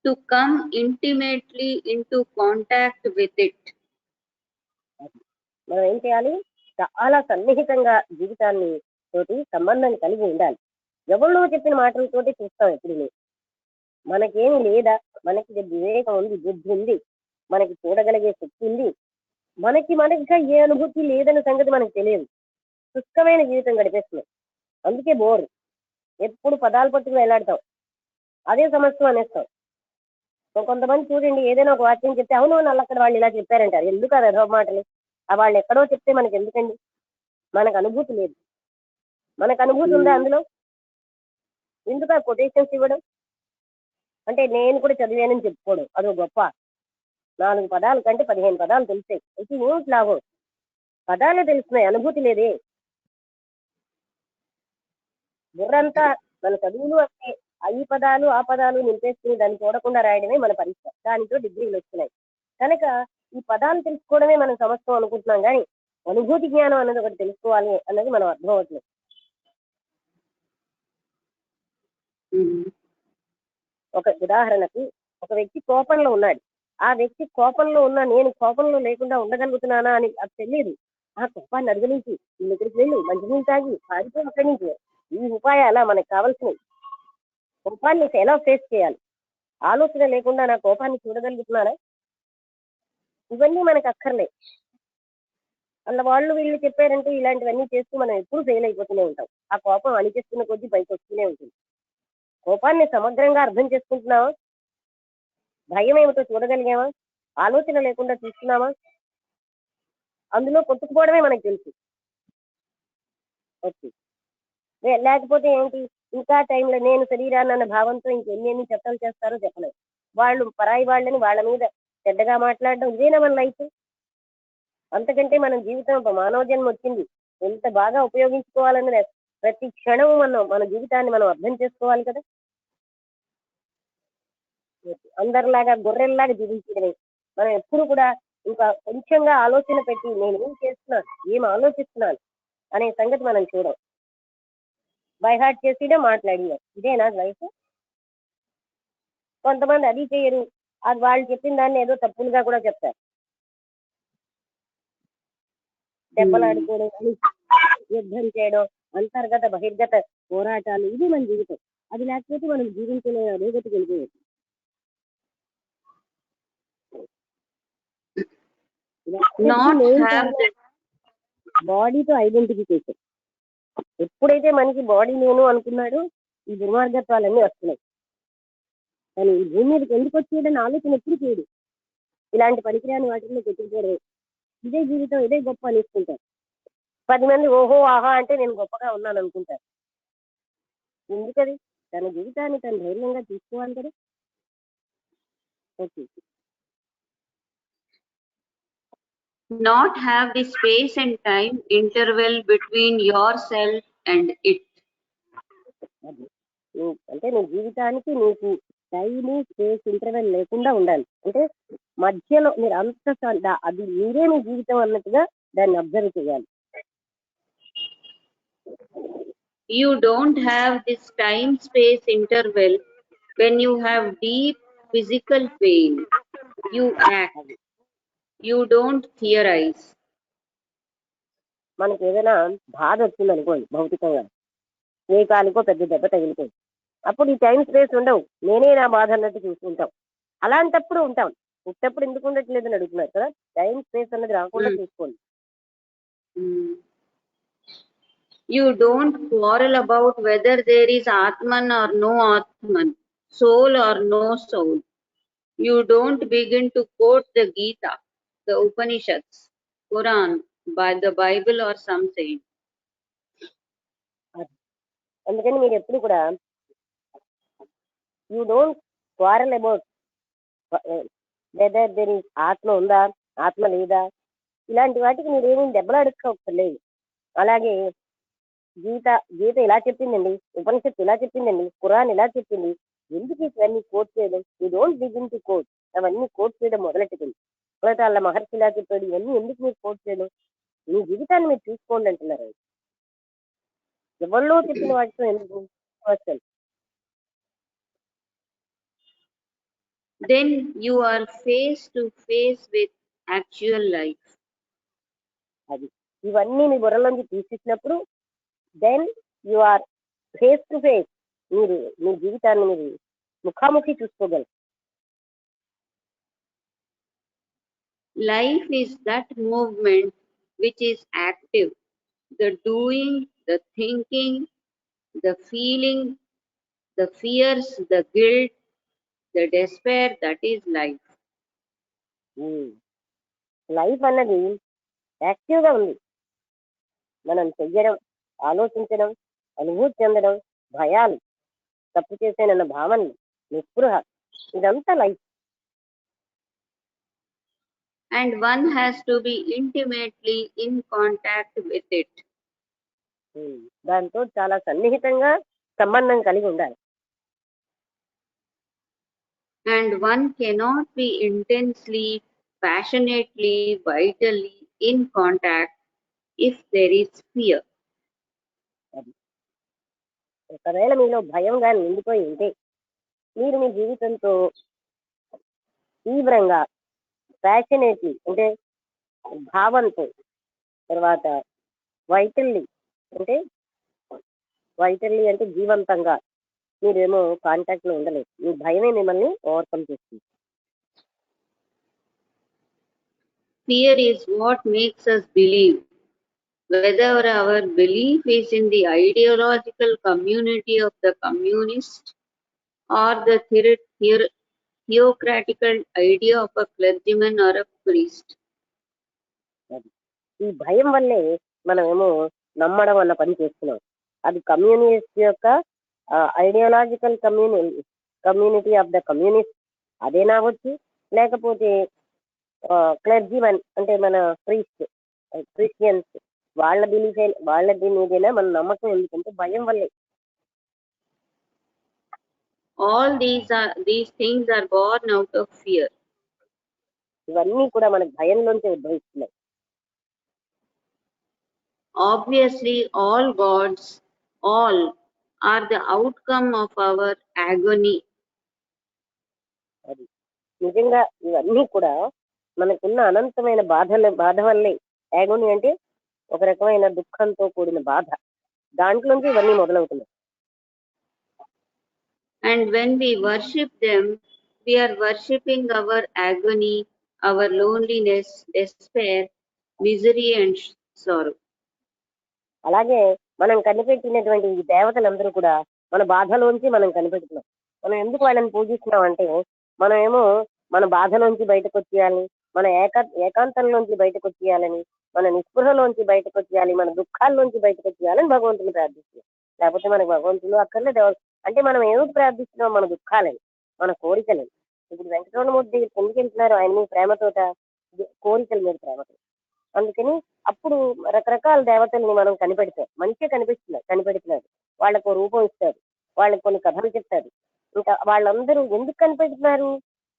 To come intimately into contact with it. మనం ఏం చేయాలి, చాలా సన్నిహితంగా జీవితాన్ని తోటి సంబంధం కలిగి ఉండాలి. ఎవరిలో చెప్పిన మాటలతోటి చూస్తాం ఎప్పుడు. మనకేమి లేదా, మనకి వివేకం ఉంది, బుద్ధి ఉంది, మనకి చూడగలిగే శక్తి ఉంది, మనకిగా ఏ అనుభూతి లేదన్న సంగతి మనకు తెలియదు. శుష్కమైన జీవితం గడిపేస్తున్నాం. అందుకే బోర్. ఎప్పుడు పదాలు పట్టుకు వెళ్ళాడతాం, అదే సమస్య అనేస్తాం. కొంతమంది చూడండి, ఏదైనా ఒక వాక్యం చెప్తే అవును వాళ్ళు అక్కడ వాళ్ళు ఇలా చెప్పారంటారు. ఎందుకు అది అదో మాటలు, వాళ్ళు ఎక్కడో చెప్తే మనకి ఎందుకండి? మనకు అనుభూతి లేదు. మనకు అనుభూతి ఉందా అందులో? ఎందుకు ఆ కొటేషన్స్ ఇవ్వడం? అంటే నేను కూడా చదివానని చెప్పుకోవడం అదో గొప్ప. 4 పదాలు కంటే 15 పదాలు తెలిసాయి అయితే ఏమిటి లాభం? పదాలే తెలుస్తున్నాయి, అనుభూతి లేదే. బుర్రంతా మన చదువులు అంటే ఈ పదాలు ఆ పదాలు నింపేసుకుని దాన్ని చూడకుండా రాయడమే మన పరీక్ష. దానితో డిగ్రీలు వస్తున్నాయి కనుక ఈ పదాలు తెలుసుకోవడమే మనం సమస్తం అనుకుంటున్నాం, కానీ అనుభూతి జ్ఞానం అన్నది ఒకటి తెలుసుకోవాలి అన్నది మనం అర్థం అవట్లేదు. ఒక ఉదాహరణకు, ఒక వ్యక్తి కోపంలో ఉన్నాడు. ఆ వ్యక్తి కోపంలో ఉన్నా నేను కోపంలో లేకుండా ఉండగలుగుతున్నానా అని అది తెలియదు. ఆ కోపాన్ని అధిగమించి వీళ్ళ దగ్గరికి వెళ్ళి మంచినీళ్ళు తాగి పారిపోయి అక్కడి నుంచి ఈ ఉపాయాల మనకు కావాల్సినవి. కోపాన్ని ఎలా ఫేస్ చేయాలి, ఆలోచన లేకుండా నా కోపాన్ని చూడగలుగుతున్నానా, ఇవన్నీ మనకు అక్కర్లే. అలా వాళ్ళు వీళ్ళు చెప్పారంటే ఇలాంటివన్నీ చేస్తూ మనం ఎప్పుడు ఫెయిల్ అయిపోతూనే ఉంటాం. ఆ కోపం అనిపిస్తున్న కొద్దీ పైకి వస్తూనే ఉంటుంది. కోపాన్ని సమగ్రంగా అర్థం చేసుకుంటున్నావా? భయం ఏమిటో చూడగలిగామా? ఆలోచన లేకుండా చూస్తున్నామా? అందులో కొట్టుకుపోవడమే మనకు తెలుసు. ఓకే, లేకపోతే ఏంటి, ఇంకా టైంలో నేను శరీరాన్ని అన్న భావంతో ఇంకెన్ని చట్టాలు చేస్తారో చెప్పలేదు. వాళ్ళు పరాయి వాళ్ళని వాళ్ళ మీద చెడ్డగా మాట్లాడడం ఇదేనా మన లైఫ్? అంతకంటే మన జీవితం మానవ జన్మ వచ్చింది ఎంత బాగా ఉపయోగించుకోవాలని ప్రతి క్షణం మన జీవితాన్ని మనం అర్థం చేసుకోవాలి కదా. అందరిలాగా గొర్రెల్లాగా జీవించడమే. మనం ఎప్పుడు కూడా ఇంకా కొంచెంగా ఆలోచన పెట్టి నేను ఏం చేస్తున్నాను, ఏం ఆలోచిస్తున్నాను అనే సంగతి మనం చూడం. బై హార్ట్ చేసినే మాట్లాడినారు, ఇదేనా లైఫ్? కొంతమంది అది చేయరు, అది వాళ్ళు చెప్పిన దాన్ని ఏదో తప్పులుగా కూడా చెప్తారు. దెబ్బలాడుకోవడం, యుద్ధం చేయడం, అంతర్గత బహిర్గత పోరాటాలు, ఇది మన జీవితం. అది లేకపోతే మనం జీవించలే అధోగతికి వెళ్ళిపోయేది. బాడీతో ఐడెంటిఫికేషన్. ఎప్పుడైతే మనకి బాడీ నేను అనుకున్నాడో ఈ దుర్మార్గత్వాలన్నీ వస్తున్నాయి. కానీ ఈ భూమి మీదకి ఎందుకు వచ్చేయడని ఆలోచన ఎప్పుడు చేయడు. ఇలాంటి పనికిరాని వాటిల్లో పెట్టుకోవడం, ఇదే జీవితం, ఇదే గొప్ప అనేసుకుంటారు. 10 మంది ఓహో ఆహా అంటే నేను గొప్పగా ఉన్నాను అనుకుంటారు. ఎందుకది? తన జీవితాన్ని తను ధైర్యంగా తీసుకోవాలి కదా. Okay, not have the space and time interval between yourself and it. అంటే నీ జీవితానికి నీకు టైము స్పేస్ ఇంటర్వెల్ లేకుండా ఉండాలి. అంటే మధ్యలో మీరు అంత అది మీరే మీ జీవితం అన్నట్టుగా దాన్ని అబ్జర్వ్ చేయాలి. You don't have this time-space interval when you have deep physical pain. You act. You don't theorize. మనకి ఏదైనా బాధ వచ్చింది అనుకోండి భౌతికంగా, ఏ కాలుకో పెద్ద దెబ్బ తగిలిపోయింది, అప్పుడు ఈ టైం స్పేస్ ఉండవు, నేనే నా బాధ అన్నట్టు చూసుకుంటాం. అలాంటప్పుడు ఉంటాం. పుట్టప్పుడు ఎందుకు ఉండట్లేదని అడుగుతున్నారు కదా, టైం స్పేస్ అన్నది రాకుండా చూసుకోండి. You don't quarrel about whether there is Atman or no Atman, soul or no soul. You don't begin to quote the Gita, the Upanishads, Quran, by the Bible or some saint. అందుకని మీరు ఎప్పుడు కూడా you don't quarrel about whether there is ఆత్మ ఉందా, ఆత్మ లేదా, ఇలాంటి వాటికి మీరేమీ దెబ్బలాడుకోలేదు. అలాగే గీత ఇలా చెప్పిందండి, ఉపనిషత్తు ఇలా చెప్పిందండి, ఖురాన్ ఇలా చెప్పింది, ఎందుకు ఇవన్నీ కోట్ చేయడం? You don't begin to quote. అవన్నీ కోట్ చేయడం మొదలెట్టుకుంది. తర్వాత వాళ్ళ మహర్షి ఇలా చెప్పాడు, ఇవన్నీ ఎందుకు మీరు కోట్ చేయడం? మీ జీవితాన్ని మీరు చూసుకోండి అంటున్నారు. ఎవరిలో చెప్పిన వాటితో ఎందుకు? Then you are face to face with actual life. అది ఇవన్నీ మీ బుర్రలోంచి తీసేసినప్పుడు then you are face to face, మీరు మీ జీవితాన్ని మీరు ముఖాముఖి చూసుకోగలరు. Life is that movement which is active, the doing, the thinking, the feeling, the fears, the guilt, the despair, that is life. Life అన్నది యాక్టివ్గా ఉంది. మనం చెయ్యడం, ఆలోచించడం, అనుభూతి చెందడం, భయాలు, తప్పు చేసేనన్న భావనలు, నిస్పృహ, ఇదంతా life. And one has to be intimately in contact with it. దాంతో చాలా సన్నిహితంగా సంబంధం కలిగి ఉండాలి. And one cannot be intensely, passionately, vitally in contact if there is fear. ఒకవేళ మీలో భయంగా నిండిపోయి ఉంటే మీరు మీ జీవితంతో తీవ్రంగా, ప్యాషనేట్లీ అంటే భావంతో, తర్వాత వైటల్లీ అంటే జీవంతంగా మీరేమో కాంటాక్ట్ లో ఉండలేదు. మీ భయమే మిమ్మల్ని ఓవర్కమ్ చేస్తుంది. Fear is what makes us believe. Whether our belief is in the ideological community of the communist or the theocratical idea of a clergyman or a priest. ఈ భయం వల్లే మనమేమో నమ్మడం అన్న పని చేస్తున్నాం. అది కమ్యూనిస్ట్ యొక్క ideological community of the communist అదేనా వచ్చు, లేకపోతే క్లర్జీమన్ అంటే మన క్రిస్టియన్స్ వాళ్ళ బిలీఫ్ వాళ్ళది మీదైనా మన నమ్మకం, ఎందుకంటే భయం వల్లే. All these things are born out of fear. ఇవన్నీ కూడా మనకు భయంలోంచి ఉద్భవిస్తున్నాయి. Obviously, all gods, all are the outcome of our agony. అది నిజంగా ఇవన్నీ కూడా మనకున్న అనంతమైన బాధ వల్లే. యాగోని అంటే ఒక రకమైన దుఃఖంతో కూడిన బాధ, దాంట్లోంచి ఇవన్నీ మొదలవుతున్నాయి. And when we worship them, we are worshipping our agony, our loneliness, despair, misery and sorrow. అలాగే మనం కనిపెట్టినటువంటి ఈ దేవతలందరూ కూడా మన బాధలోంచి మనం కనిపెడుతున్నాం. మనం ఎందుకు వాళ్ళని పూజిస్తున్నాం అంటే మనమేమో మన బాధలోంచి బయటకు వచ్చేయాలని, మన ఏకాంతంలోంచి బయటకు వచ్చేయాలని, మన నిస్పృహలోంచి బయటకు వచ్చేయాలి, మన దుఃఖాల్లోంచి బయటకు వచ్చేయాలని భగవంతుని ప్రార్థిస్తున్నాం. లేకపోతే మనకు భగవంతుడు అక్కర్లేదు. అంటే మనం ఏమిటి ప్రార్థిస్తున్నాం? మన దుఃఖాలని, మన కోరికలని. ఇప్పుడు వెంకటరమణమూర్తి ఎందుకు వెళ్తున్నారు? ఆయన మీద ప్రేమతోట, కోరికల మీద ప్రేమతో. అందుకని అప్పుడు రకరకాల దేవతల్ని మనం మంచిగా కనిపెడుతున్నారు. వాళ్ళకు రూపం ఇస్తారు, వాళ్ళకి కొన్ని కథలు చెప్తారు. ఇంకా వాళ్ళందరూ ఎందుకు కనిపెడుతున్నారు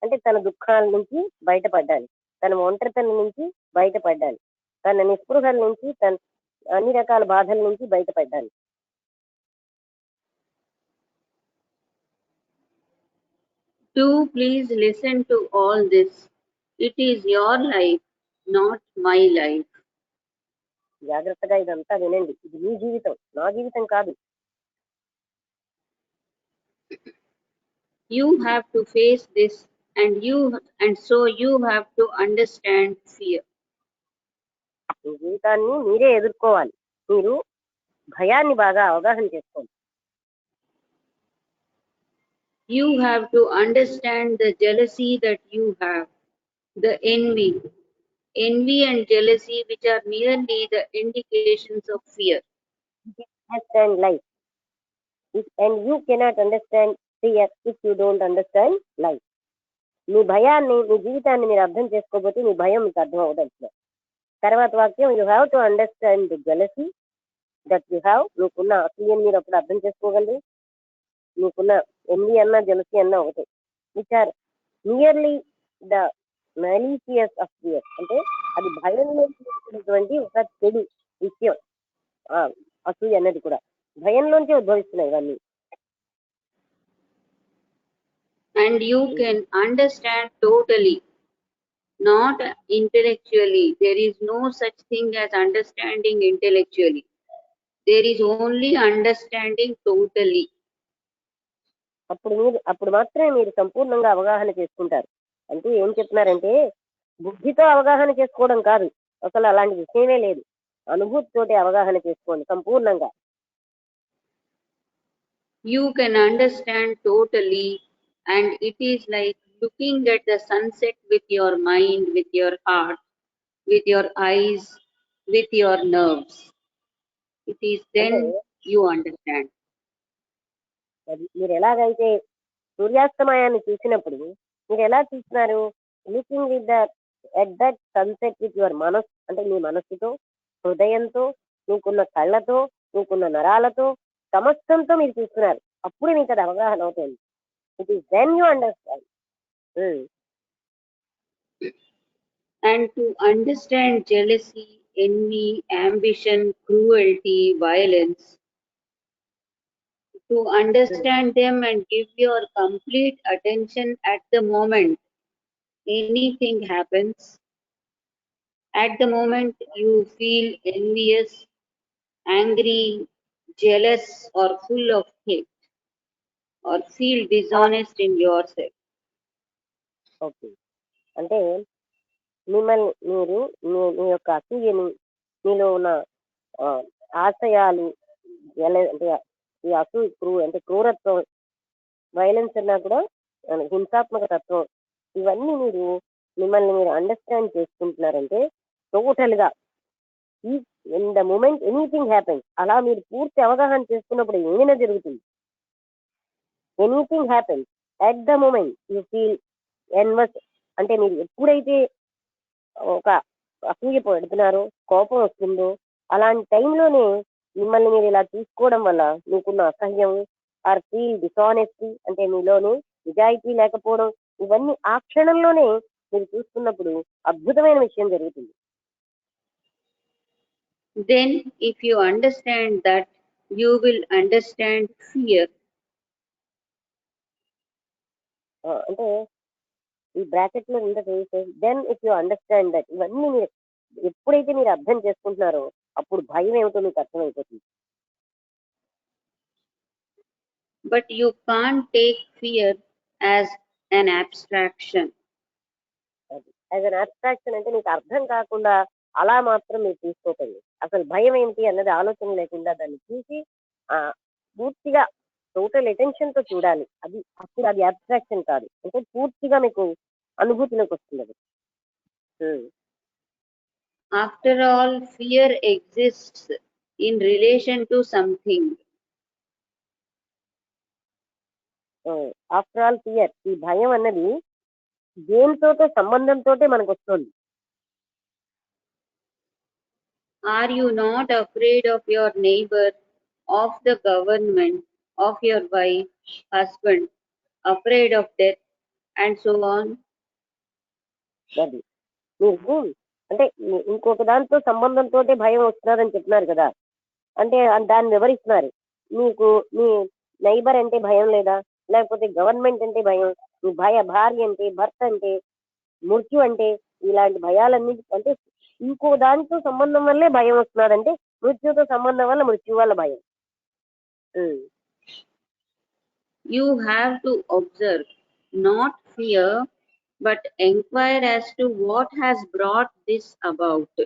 అంటే తన దుఃఖాల నుంచి బయటపడ్డాలి, తన ఒంటరితనం నుంచి బయటపడ్డాలి, తన నిస్పృహల నుంచి, తన అన్ని రకాల బాధల నుంచి బయటపడ్డాలి. Do please listen to all this. It is your life, not my life. జాగ్రత్తగా ఇదంతా వినండి. ఇది మీ జీవితం, నా జీవితం కాదు. You have to face this, and so you have to understand fear. మీ జీవితాన్ని మీరే ఎదుర్కోవాలి. మీరు భయాన్ని బాగా అవగాహన చేసుకోండి. You have to understand the jealousy that you have, the envy and jealousy, which are merely the indications of fear. Understand life. And you cannot understand fear if you don't understand life. మీ భయాన్ని, మీ జీవితాన్ని మీరు అర్థం చేసుకోకపోతే మీ భయం మీకు అర్థం అవ్వదు. తర్వాత వాక్యం, you have to understand the jealousy that you have. మీకున్న అసూయని మీరు అప్పుడు అర్థం చేసుకోగలరు. మీకున్న ఎన్వి అన్న జెలసీ అన్న ఒకటి, which are nearly the malicious of fear. అంటే అది భయంలో ఉన్నటువంటి ఒక చెడు విషయం. అసూయ అన్నది కూడా భయంలోంచి ఉద్భవిస్తున్నాయి ఇవన్నీ. And you can understand totally, not intellectually. There is no such thing as understanding intellectually. There is only understanding totally. అప్పుడు మాత్రమే మీరు సంపూర్ణంగా అవగాహన చేసుకుంటారు. అంటే ఏం చెప్తున్నారంటే, బుద్ధితో అవగాహన చేసుకోవడం కాదు, అసలు అలాంటి విషయమే లేదు. అనుభూతితోటి అవగాహన చేసుకోండి సంపూర్ణంగా. You can understand totally, and it is like looking at the sunset with your mind, with your heart, with your eyes, with your nerves. It is then you understand. మీరు ఎలాగైతే సూర్యాస్తమయాన్ని చూసినప్పుడు మీరు ఎలా చూస్తున్నారు? Looking with at that sunset with your మనస్, అంటే మీ మనస్సుతో, హృదయంతో, మీకున్న కళ్ళతో, మీకున్న నరాలతో, సమస్తంతో మీరు చూస్తున్నారు. అప్పుడు మీకు అది అవగాహన అవుతుంది. It is then you understand. And to understand jealousy, envy, ambition, cruelty, violence, to understand them and give your complete attention at the moment anything happens, at the moment you feel envious, angry, jealous, or full of hate, or feel dishonest in yourself. Okay, అంటే మిమ్మల్ని మీరు మీ యొక్క అసూయని, మీలో ఉన్న ఆశయాలు, అంటే ఈ అసూయ అంటే క్రూరత్వం, వైలెన్స్ అన్నా కూడా హింసాత్మక తత్వం, ఇవన్నీ మిమ్మల్ని మీరు అండర్స్టాండ్ చేసుకుంటున్నారంటే టోటల్ గా in the moment anything happens. అలా మీరు పూర్తి అవగాహన చేసుకున్నప్పుడు ఏమైనా జరుగుతుంది. Anything happens at the moment you feel envious. అంటే మీరు ఎప్పుడైతే ఒక అసూయ పెడుతున్నారో, కోపం వస్తుందో, అలాంటి టైంలోనే మిమ్మల్ని మీరు ఇలా చూసుకోవడం వల్ల మీకున్న అసహ్యం ఆర్ ఫీల్ డిసానెస్టీ, అంటే మీలోనే నిజాయితీ లేకపోవడం, ఇవన్నీ ఆ క్షణంలోనే మీరు చూస్తున్నప్పుడు అద్భుతమైన విషయం జరుగుతుంది. Then if you understand that, you will understand fear. అంటే ఈ బ్రాకెట్ లో then if you understand that, ఇవన్నీ మీరు ఎప్పుడైతే మీరు అర్థం చేసుకుంటున్నారో అప్పుడు భయం ఏమిటో మీకు అర్థమైపోతుంది. But you can't take fear as an abstraction. As an abstraction అంటే మీకు అర్థం కాకుండా అలా మాత్రం మీరు తీసుకోకండి. అసలు భయం ఏంటి అన్నది ఆలోచన లేకుండా దాన్ని చూసి పూర్తిగా టోటల్ అటెన్షన్ తో చూడాలి. అప్పుడు అది అబ్స్ట్రాక్షన్ కాదు, అంటే పూర్తిగా మీకు అనుభూతిలోకి వస్తుంది అది. After all, fear exists in relation to something. After all fear, ఈ భయం అన్నది దేనితో సంబంధంతో మనకు వస్తుంది. Are you not afraid of your neighbor, of the government, of your wife, husband, afraid of death, and so on? అది మీకు అంటే ఇంకొక దాంతో సంబంధంతో భయం వస్తున్నదని చెప్తున్నారు కదా, అంటే దాన్ని వివరిస్తున్నారు. మీకు మీ నైబర్ అంటే భయం లేదా, లేకపోతే గవర్నమెంట్ అంటే భయం, భార్య అంటే, భర్త అంటే, మృత్యు అంటే, ఇలాంటి భయాలన్నీ అంటే ఇంకో దాంతో సంబంధం వల్లే భయం వస్తున్నదంటే మృత్యుతో సంబంధం వల్ల మృత్యు వల్ల భయం. ఉమ్. You have to observe, not fear, but inquire as to what has brought this about.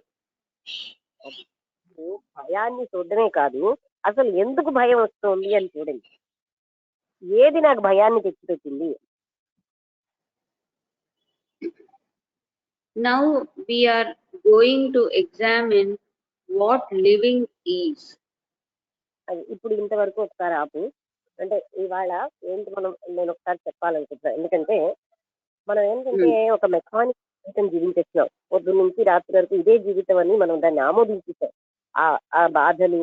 భయాన్ని చూడడమే కాదు, అసలు ఎందుకు భయం వస్తుంది అని చూడండి. ఏది నాకు భయాన్ని తెచ్చిపెట్టింది? Now we are going to examine what living is. అది ఇప్పుడు ఇంతవరకు ఒకసారి ఆపు. అంటే ఇవాళ ఏంటి నేను ఒకసారి చెప్పాలనుకుంటున్నాను. ఎందుకంటే మనం ఏంటంటే ఒక మెకానిక్ జీవితం జీవించేస్తున్నాం. పొద్దున్న నుంచి రాత్రి వరకు ఇదే జీవితం అని మనం దాన్ని ఆమోదించేసాం. ఆ బాధలు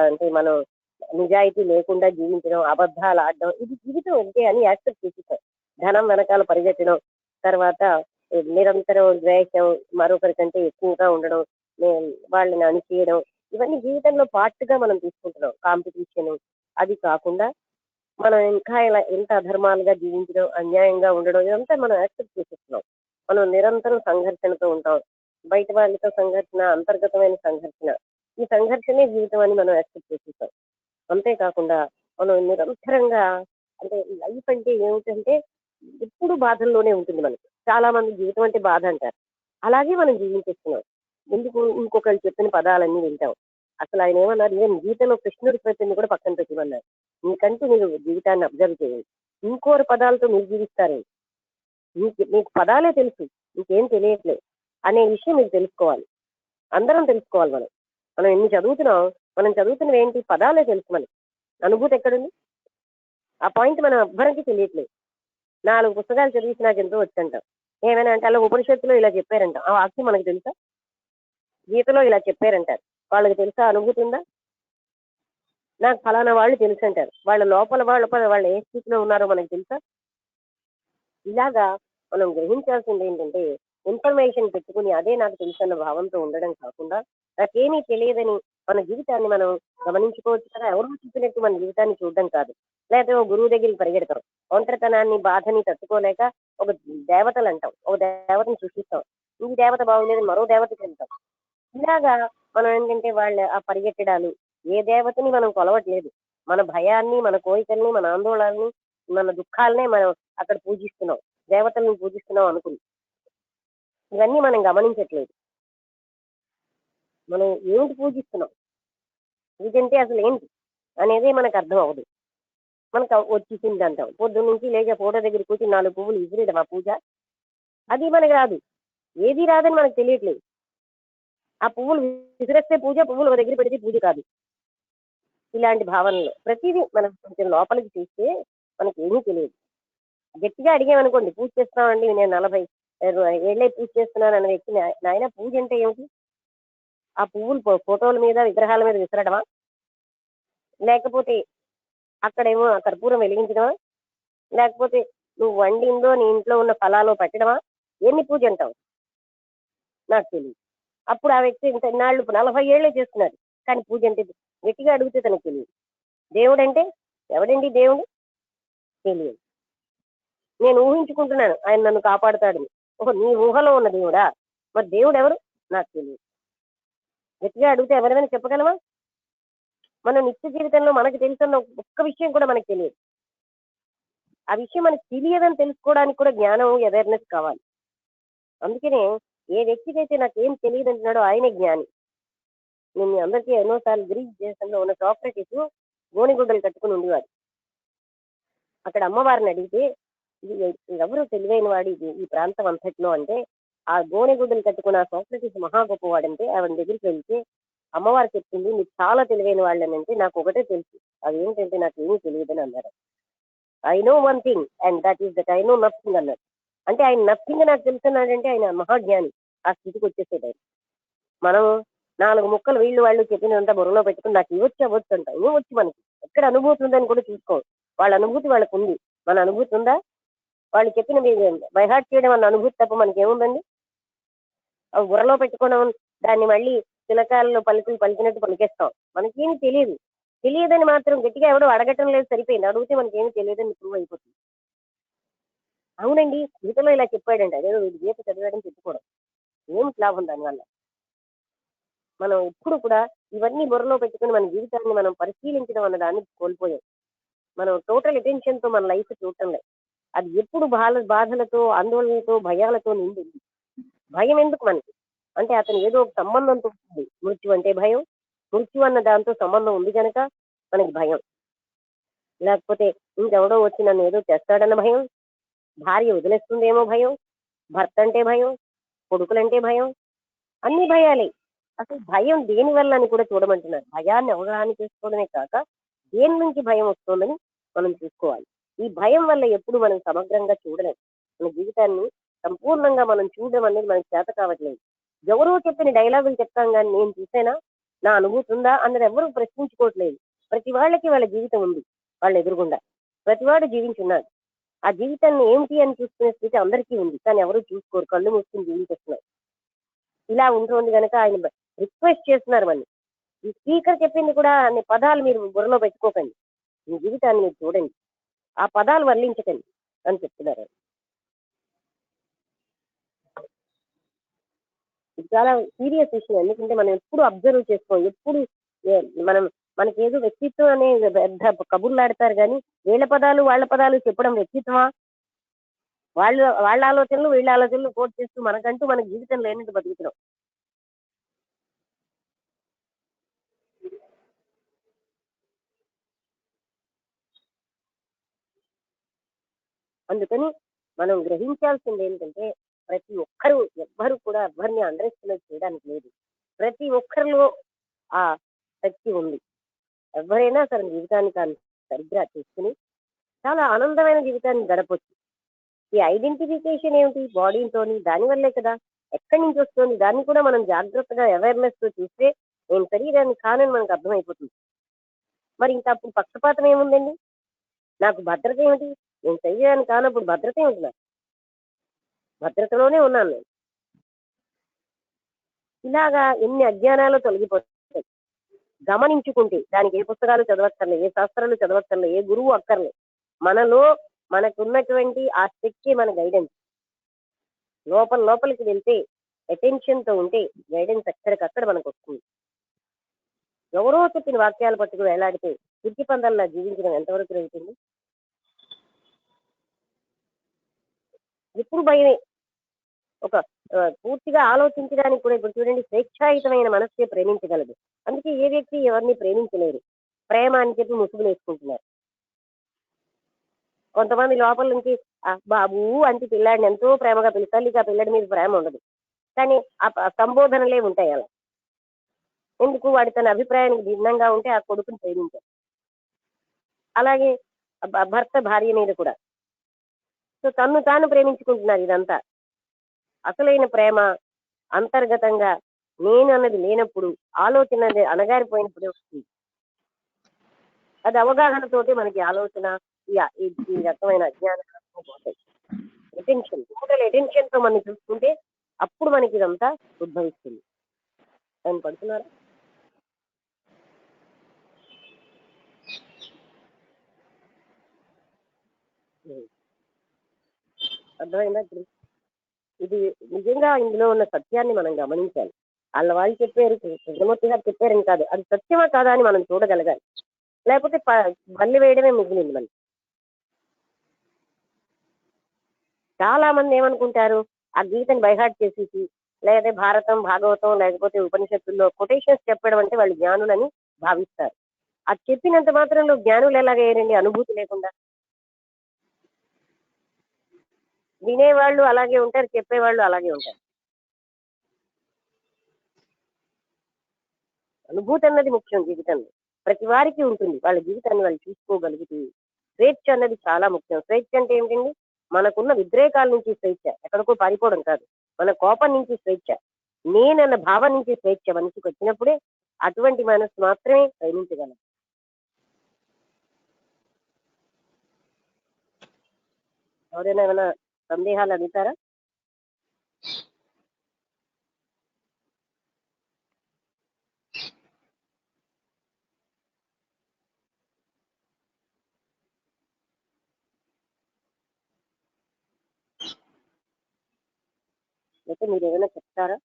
అంటే మనం నిజాయితీ లేకుండా జీవించడం, అబద్ధాలు ఆడడం, ఇది జీవితం అంతే అని యాక్సెప్ట్ చేసేసాం. ధనం వెనకాల పరిగెత్తడం, తర్వాత నిరంతరం ద్వేషం, మరొకరి కంటే ఎక్కువగా ఉండడం, వాళ్ళని అణిచేయడం, ఇవన్నీ జీవితంలో పార్ట్ గా మనం తీసుకుంటున్నాం. కాంపిటీషన్ అది కాకుండా మనం ఇంకా ఇలా ఎంత అధర్మాలుగా జీవించడం, అన్యాయంగా ఉండడం, ఇదంతా మనం యాక్సెప్ట్ చేసేస్తున్నాం. మనం నిరంతరం సంఘర్షణతో ఉంటాం. బయట వాళ్ళతో సంఘర్షణ, అంతర్గతమైన సంఘర్షణ, ఈ సంఘర్షణే జీవితం అని మనం యాక్సెప్ట్ చేసేస్తాం. అంతేకాకుండా మనం నిరంతరంగా అంటే లైఫ్ అంటే ఏమిటంటే ఎప్పుడు బాధల్లోనే ఉంటుంది మనకి. చాలా మంది జీవితం అంటే బాధ అంటారు. అలాగే మనం జీవించేస్తున్నాం. ఎందుకు? ఇంకొకళ్ళు చెప్పిన పదాలన్నీ వింటాం. అసలు ఆయన ఏమన్నారు, ఈవెన్ గీతలో కృష్ణుడి ప్రతిని కూడా పక్కన పెట్టమన్నారు. మీకంటూ మీరు జీవితాన్ని అబ్జర్వ్ చేయండి. ఇంకోరి పదాలతో మీరు జీవిస్తారండి. మీకు పదాలే తెలుసు, ఇంకేం తెలియట్లేదు అనే విషయం మీరు తెలుసుకోవాలి. అందరం తెలుసుకోవాలి. మనం ఎన్ని చదువుతున్నాం, మనం చదువుతున్నవి ఏంటి? పదాలే తెలుసు మనకి. అనుభూతి ఎక్కడుంది? ఆ పాయింట్ మనం ఎవ్వరికి తెలియట్లేదు. 4 పుస్తకాలు చదివిసి నాకు ఎంతో వచ్చంటాం. ఏమైనా అంటే అలా ఉపనిషత్తులో ఇలా చెప్పారంటాం. ఆ వాక్యం మనకు తెలుసా? గీతలో ఇలా చెప్పారంటారు. వాళ్ళకి తెలుసా? అనుభూతి ఉందా? నాకు ఫలానా వాళ్ళు తెలుసు అంటారు. వాళ్ళ లోపల వాళ్ళు ఏ స్థితిలో ఉన్నారో మనకు తెలుసా? ఇలాగా మనం గ్రహించాల్సింది ఏంటంటే ఇన్ఫర్మేషన్ పెట్టుకుని అదే నాకు తెలుసు అన్న భావంతో ఉండడం కాకుండా నాకేమీ తెలియదని మన జీవితాన్ని మనం గమనించుకోవచ్చు కదా. ఎవరు చెప్పినట్టు మన జీవితాన్ని చూడడం కాదు. లేకపోతే ఒక గురువు దగ్గరికి పరిగెడతాం. ఒంటరితనాన్ని, బాధని తట్టుకోలేక ఒక దేవతలు అంటాం, ఒక దేవతని సృష్టిస్తాం. ఈ దేవత బాగులేదు, మరో దేవతకి వెళ్తాం. ఇలాగా మనం ఏంటంటే వాళ్ళ ఆ పరిగెట్టడాలు, ఏ దేవతని మనం కొలవట్లేదు. మన భయాన్ని, మన కోరికల్ని, మన ఆందోళనని, మన దుఃఖాలనే మనం అక్కడ పూజిస్తున్నాం, దేవతల్ని పూజిస్తున్నాం అనుకుని. ఇవన్నీ మనం గమనించట్లేదు. మనం ఏమిటి పూజిస్తున్నాం, ఇదంటే అసలు ఏంటి అనేది మనకు అర్థం అవ్వదు. మనకు వచ్చేసింది అంటాం. పొద్దున్న నుంచి లేక ఫోటో దగ్గర కూర్చుని 4 పువ్వులు విసిరేయడం ఆ పూజ. అది మనకు రాదు, ఏది రాదని మనకు తెలియట్లేదు. ఆ పువ్వులు విసిరేస్తే పూజ, పువ్వులు ఒక దగ్గర పెడితే పూజ కాదు. ఇలాంటి భావనలు ప్రతిదీ మనం కొంచెం లోపలికి చూస్తే మనకి ఏమీ తెలియదు. గట్టిగా అడిగామనుకోండి, పూజ చేస్తున్నామండి, నేను 40 ఏళ్ళే పూజ చేస్తున్నాను అన్న వ్యక్తి, నాయన పూజ అంటే ఏమిటి? ఆ పువ్వులు ఫోటోల మీద, విగ్రహాల మీద విసరడమా? లేకపోతే అక్కడేమో కర్పూరం వెలిగించడమా? లేకపోతే నువ్వు వండిందో నీ ఇంట్లో ఉన్న ఫలాలు పెట్టడమా? ఎన్ని పూజ అంటావు? నాకు తెలియదు. అప్పుడు ఆ వ్యక్తి ఇన్నాళ్ళు 40 ఏళ్లే చేస్తున్నారు, కానీ పూజ అంటే గట్టిగా అడిగితే తనకు తెలియదు. దేవుడు అంటే ఎవడండి దేవుడు? తెలియదు. నేను ఊహించుకుంటున్నాను ఆయన నన్ను కాపాడుతాడని. ఓహో, నీ ఊహలో ఉన్న దేవుడా? మరి దేవుడు ఎవరు? నాకు తెలియదు. గట్టిగా అడిగితే ఎవరైనా చెప్పగలమా? మన నిత్య జీవితంలో మనకు తెలుసున్న ఒక్క విషయం కూడా మనకు తెలియదు. ఆ విషయం మనకు తెలియదని తెలుసుకోవడానికి కూడా జ్ఞానం, అవేర్నెస్ కావాలి. అందుకనే ఏ వ్యక్తికైతే నాకేం తెలియదు అంటున్నాడో ఆయనే జ్ఞాని. నేను మీ అందరికీ ఎన్నోసార్లు గ్రీక్ దేశంలో ఉన్న సాక్రటీస్ గోనెగుడ్డలు కట్టుకుని ఉండేవాడు. అక్కడ అమ్మవారిని అడిగితే ఎవరు తెలివైన వాడు ఈ ప్రాంతం అంతట్లో అంటే, ఆ గోనెగుడ్డలు కట్టుకున్న సాక్రటీస్ మహా గొప్పవాడంటే ఆవిడ దగ్గరికి వెళ్తే అమ్మవారు చెప్పింది, మీరు చాలా తెలివైన వాళ్ళని అంటే, నాకు ఒకటే తెలుసు, అది ఏంటంటే నాకు ఏమీ తెలియదని అన్నారు. I know one thing and that is that I know nothing అన్నారు. అంటే ఆయన నథింగ్ నాకు తెలుస్తున్నాడంటే ఆయన మహాజ్ఞాని. ఆ స్థితికి వచ్చేసేది. మనం 4 ముక్కలు వీళ్ళు వాళ్ళు చెప్పినంత బుర్రలో పెట్టుకుని నాకు ఇవ్వచ్చు అవ్వచ్చు అంటాం. ఇవ్వచ్చు, మనకి ఎక్కడ అనుభూతి ఉందని కూడా చూసుకో. వాళ్ళ అనుభూతి వాళ్ళకు ఉంది, మన అనుభూతి ఉందా? వాళ్ళు చెప్పిన బైహార్ట్ చేయడం అన్న అనుభూతి తప్ప మనకి ఏముందండి? అవి బుర్రలో పెట్టుకోవడం, దాన్ని మళ్ళీ తిలకాలలో పలుకులు పలికినట్టు పలికేస్తాం. మనకేమీ తెలియదు. తెలియదని మాత్రం గట్టిగా ఎవడో అడగటం లేదు, సరిపోయింది. అడిగితే మనకేమీ తెలియదని ప్రూవ్ అయిపోతుంది. అవునండి, గీతలో ఇలా చెప్పాడండి, అదేదో వీడు గీత చదివాడని చెప్పుకోవడం ఏమిటి లాభం దానివల్ల? మనం ఎప్పుడు కూడా ఇవన్నీ బుర్రలో పెట్టుకుని మన జీవితాన్ని మనం పరిశీలించడం అన్న దాన్ని కోల్పోయాం. మనం టోటల్ అటెన్షన్ తో మన లైఫ్ చూడటం లేదు. అది ఎప్పుడు బాధలతో, ఆందోళనలతో, భయాలతో నిండింది. భయం ఎందుకు మనకి? అంటే అతను ఏదో ఒక సంబంధంతో ఉంది. మృత్యు అంటే భయం. మృత్యు అన్న దాంతో సంబంధం ఉంది కనుక మనకి భయం. లేకపోతే ఇంకెవడో వచ్చి నన్ను ఏదో చేస్తాడన్న భయం, భార్య వదిలేస్తుందేమో భయం, భర్త అంటే భయం, కొడుకులంటే భయం, అన్ని భయాలే. అసలు భయం దేని వల్ల అని కూడా చూడమంటున్నారు. భయాన్ని అవగాహన చేసుకోవడమే కాక దేని నుంచి భయం వస్తుందని మనం చూసుకోవాలి. ఈ భయం వల్ల ఎప్పుడు మనం సమగ్రంగా చూడలేం. మన జీవితాన్ని సంపూర్ణంగా మనం చూడడం అనేది మనకి చేత కావట్లేదు. ఎవరో చెప్పిన డైలాగులు చెప్తాం కానీ నేను చూసానా, నా అనుభూతి ఉందా అన్నది ఎవరు ప్రశ్నించుకోవట్లేదు. ప్రతి వాళ్ళకి వాళ్ళ జీవితం ఉంది వాళ్ళ ఎదురుగుండా. ప్రతివాడు జీవించున్నాడు. ఆ జీవితాన్ని ఏమిటి అని చూసుకునే స్థితి అందరికీ ఉంది, కానీ ఎవరు చూసుకోరు, కళ్ళు మూసుకుని జీవించేస్తున్నారు. ఇలా ఉంటుంది కనుక ఆయన రిక్వెస్ట్ చేస్తున్నారు మళ్ళీ, ఈ స్పీకర్ చెప్పింది కూడా అన్ని పదాలు మీరు బుర్రలో పెట్టుకోకండి, మీ జీవితాన్ని మీరు చూడండి, ఆ పదాలు వర్ణించకండి అని చెప్తున్నారు. ఇది చాలా సీరియస్ విషయం. ఎందుకంటే మనం ఎప్పుడు అబ్జర్వ్ చేసుకోం, ఎప్పుడు మనం మనకి ఏదో వ్యక్తిత్వం అనే పెద్ద కబుర్లు ఆడతారు కానీ వీళ్ళ పదాలు వాళ్ళ పదాలు చెప్పడం వ్యక్తిత్వమా? వాళ్ళ ఆలోచనలు వీళ్ళ ఆలోచనలు కోట్ చేస్తూ మనకంటూ మన జీవితం లేనట్టు బతుకుతున్నాం. అందుకని మనం గ్రహించాల్సింది ఏంటంటే ప్రతి ఒక్కరూ ఎవ్వరు కూడా ఎవరిని అండర్ ఎస్టిమేట్ చేయడానికి లేదు. ప్రతి ఒక్కరిలో ఆ శక్తి ఉంది. ఎవరైనా సరే జీవితాన్ని కానీ సరిగ్గా చేసుకుని చాలా ఆనందమైన జీవితాన్ని గడపొచ్చు. ఈ ఐడెంటిఫికేషన్ ఏమిటి బాడీతోని, దానివల్లే కదా. ఎక్కడి నుంచి వస్తుంది దాన్ని కూడా మనం జాగ్రత్తగా అవేర్నెస్ తో చూస్తే నేను శరీరాన్ని కానని మనకు అర్థమైపోతుంది. మరి ఇంకా అప్పుడు పక్షపాతం ఏముందండి? నాకు భద్రత ఏమిటి? నేను శరీరాన్ని కానప్పుడు భద్రత ఏమిటి? నాకు భద్రతలోనే ఉన్నాను నేను. ఇలాగా ఎన్ని అజ్ఞానాలు తొలగిపోతాయి గమనించుకుంటే. దానికి ఏ పుస్తకాలు చదవక్కర్లే, ఏ శాస్త్రాలు చదవక్కర్లే, ఏ గురువు అక్కర్లే. మనలో మనకున్నటువంటి ఆ శక్తి మన గైడెన్స్. లోపలికి వెళ్తే అటెన్షన్ తో ఉంటే గైడెన్స్ ఎక్కడికక్కడ మనకు వస్తుంది. ఎవరో చెప్పిన వాక్యాలు పట్టుకు వేలాడితే పిచ్చి పందల్లా జీవించడం ఎంతవరకు జరుగుతుంది? ఎప్పుడు భయమే. ఒక పూర్తిగా ఆలోచించడానికి కూడా ఇప్పుడు చూడండి, స్వేచ్ఛాయుతమైన మనస్సే ప్రేమించగలదు. అందుకే ఏ వ్యక్తి ఎవరిని ప్రేమించలేరు. ప్రేమ అని చెప్పి ముసుగులు వేసుకుంటున్నారు. కొంతమంది లోపల నుంచి బాబు అంటే పిల్లాడిని ఎంతో ప్రేమగా పిలుస్తారు, ఇక ఆ పిల్లడి మీద ప్రేమ ఉండదు. కానీ ఆ సంబోధనలే ఉంటాయి అలా. ఎందుకు? వాడి తన అభిప్రాయానికి భిన్నంగా ఉంటే ఆ కొడుకుని ప్రేమించారు. అలాగే భర్త భార్య మీద కూడా. సో తన్ను తాను ప్రేమించుకుంటున్నారు. ఇదంతా అసలైన ప్రేమ అంతర్గతంగా నేను అన్నది లేనప్పుడు, ఆలోచన అణగారిపోయినప్పుడే వస్తుంది. అది అవగాహనతోటి మనకి ఆలోచన ఈ రకమైన అజ్ఞానం పోతాయి. అటెన్షన్, టోటల్ అటెన్షన్ తో మనం చూసుకుంటే అప్పుడు మనకి ఇదంతా ఉద్భవిస్తుంది. ఆయన పడుతున్నారా? అర్థమైందా? ఇది నిజంగా ఇందులో ఉన్న సత్యాన్ని మనం గమనించాలి. వాళ్ళ వాళ్ళు చెప్పారు, కృష్ణమూర్తి గారు చెప్పారని కాదు, అది సత్యమా కాదా అని మనం చూడగలగాలి. లేకపోతే బల్లి వేయడమే మిగిలింది. మళ్ళీ చాలా మంది ఏమనుకుంటారు, ఆ గీతని బైహార్ట్ చేసేసి లేకపోతే భారతం, భాగవతం, లేకపోతే ఉపనిషత్తుల్లో కొటేషన్స్ చెప్పడం అంటే వాళ్ళు జ్ఞానులని భావిస్తారు. అది చెప్పినంత మాత్రంలో జ్ఞానులు ఎలాగయ్యారండి అనుభూతి లేకుండా? వినేవాళ్ళు అలాగే ఉంటారు, చెప్పేవాళ్ళు అలాగే ఉంటారు. అనుభూతి అన్నది ముఖ్యం జీవితంలో. ప్రతి వారికి ఉంటుంది. వాళ్ళ జీవితాన్ని వాళ్ళు చూసుకోగలిగితే స్వేచ్ఛ అన్నది చాలా ముఖ్యం. స్వేచ్ఛ అంటే ఏమిటండి? మనకున్న విద్రేకాల నుంచి స్వేచ్ఛ, ఎక్కడికో పారిపోవడం కాదు. మన కోపం నుంచి స్వేచ్ఛ, నేనన్న భావం నుంచి స్వేచ్ఛ మనిషికి వచ్చినప్పుడే అటువంటి మనసు మాత్రమే ప్రేమించగలం. ఎవరైనా ఏమైనా సందేహాలు అడుగుతారా? లేకపోతే మీరు ఏమైనా చెప్తారా?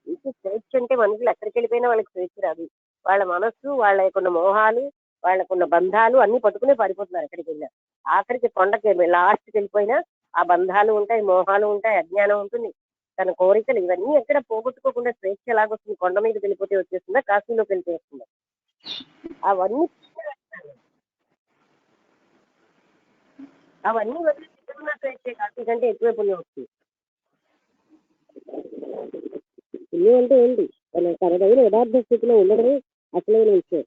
ఇంక స్వేచ్ఛ అంటే మనుషులు ఎక్కడికి వెళ్ళిపోయినా వాళ్ళకి స్వేచ్ఛ రాదు. వాళ్ళ మనస్సు, వాళ్ళకున్న మోహాలు, వాళ్ళకున్న బంధాలు అన్ని పట్టుకునే పారిపోతున్నారు ఎక్కడికి వెళ్ళినా. ఆఖరికి కొండకి లాస్ట్కి వెళ్ళిపోయినా ఆ బంధాలు ఉంటాయి, మోహాలు ఉంటాయి, అజ్ఞానం ఉంటుంది, తన కోరికలు ఇవన్నీ ఎక్కడ పోగొట్టుకోకుండా స్వేచ్ఛ ఎలాగొస్తుంది? కొండ మీదకి వెళ్ళిపోతే వచ్చేస్తుందా, కాశీలోకి వెళ్తే వస్తుందా? అవన్నీ అవన్నీ వదిలి తిరుగుతున్న స్వేచ్ఛే. కాశీ కంటే ఎక్కువే పుణ్యం వస్తుంది. పుణ్యం అంటే ఏంటి? తన దగ్గర యథార్థ స్థితిలో ఉండడమే అసలైన విషయం.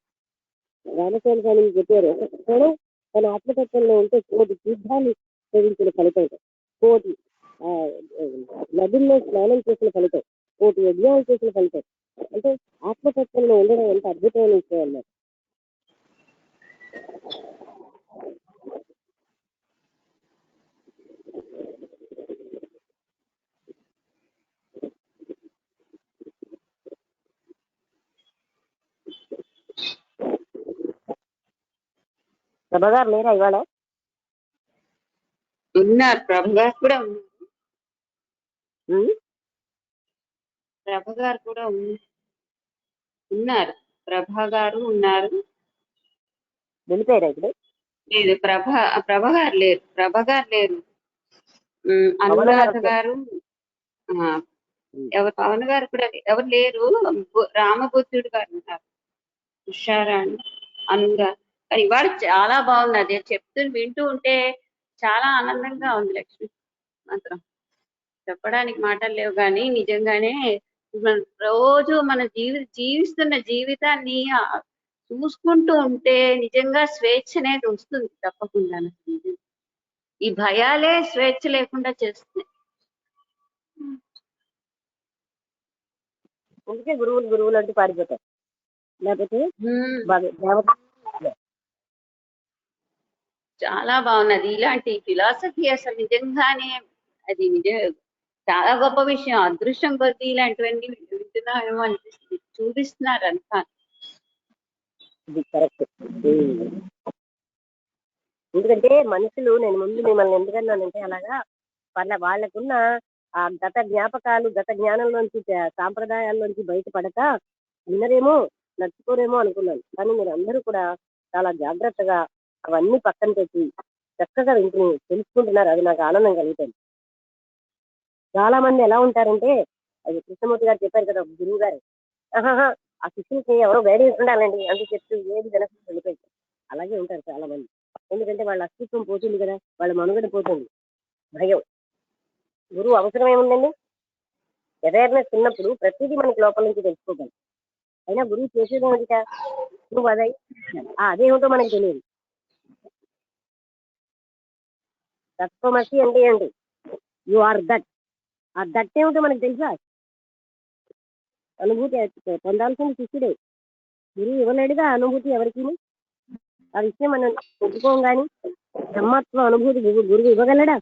రామస్వామి స్వామి చెప్పారు, ఒక క్షణం తన ఆత్మతత్వంలో ఉంటే కోటి తీర్థాలు సేవించిన ఫలితం, కోటి నదుల్లో స్నానం చేసిన ఫలితం, కోటి యజ్ఞాలు చేసిన ఫలితం. అంటే ఆత్మతత్వంలో ఉండడం ఎంత అద్భుతమైన విషయం అన్నారు. ప్రభగారు లేరా ఇవాళ? ఉన్నారు, ప్రభు గారు కూడా ప్రభ గారు కూడా ఉన్నారు. ప్రభ గారు ఉన్నారు. వెళ్ళిపోయారా ఇప్పుడు? లేదు, ప్రభ గారు లేరు. ప్రభ గారు లేరు. అనురాధ గారు, ఎవరు పవన్ గారు కూడా ఎవరు లేరు. రామబుద్ధుడు గారు ఉన్నారు. హుషారా అనురాధ. కానీ ఇవాళ చాలా బాగున్నది, వింటూ ఉంటే చాలా ఆనందంగా ఉంది. లక్ష్మి మాత్రం చెప్పడానికి మాటలు లేవు, కానీ నిజంగానే రోజు మన జీవిస్తున్న జీవితాన్ని చూసుకుంటూ ఉంటే నిజంగా స్వేచ్ఛ అనేది వస్తుంది తప్పకుండా. ఈ భయాలే స్వేచ్ఛ లేకుండా చేస్తుంది. అందుకే గురువులు అంటూ పారిపోతారు. లేకపోతే చాలా బాగున్నది ఇలాంటి ఫిలాసఫీ. అసలు నిజంగానే అది చాలా గొప్ప విషయం. అదృష్టం కొద్ది ఇలాంటివన్నీ వింటున్నామేమో అనిపిస్తుంది, చూపిస్తున్నారు అంతా. ఎందుకంటే మనుషులు, నేను ముందు మిమ్మల్ని ఎందుకన్నానంటే, అలాగా వాళ్ళకున్న ఆ గత జ్ఞాపకాలు, గత జ్ఞానంలోంచి, సాంప్రదాయాల్లోంచి బయటపడక వినరేమో, నడుచుకోరేమో అనుకున్నాను. కానీ మీరు అందరూ కూడా చాలా జాగ్రత్తగా అవన్నీ పక్కన పెట్టి చక్కగా వింటుని తెలుసుకుంటున్నారు. అది నాకు ఆనందం కలుగుతుంది. చాలా మంది ఎలా ఉంటారంటే, అది కృష్ణమూర్తి గారు చెప్పారు కదా, గురువు గారు, ఆ శిష్యులకి ఎవరో గైడెన్స్ ఉండాలండి అంటూ చెప్తూ ఏది వెనక్కి వెళ్ళిపోయింది. అలాగే ఉంటారు చాలా మంది. ఎందుకంటే వాళ్ళ అస్తిత్వం పోతుంది కదా, వాళ్ళ మనుగడ పోతుంది. భయం. గురువు అవసరం ఏముందండి? అవేర్నెస్ ఉన్నప్పుడు ప్రతిదీ మనకి లోపల నుంచి తెలుసుకోగలం. అయినా గురువు చేసేది ఏమిట? నువ్వు అదేమిటో మనకి తెలియదు. తత్వమసి అంటే ఏంటి? You are that. ఆ దట్ ఏమిటో మనకు తెలుసా? అనుభూతి పొందాల్సిన శిష్యుడే. గురువు ఇవ్వలేడుగా అనుభూతి ఎవరికి. ఆ విషయం మనం ఒప్పుకోం. కానీ బ్రహ్మత్వ అనుభూతి గురువు ఇవ్వగలడా?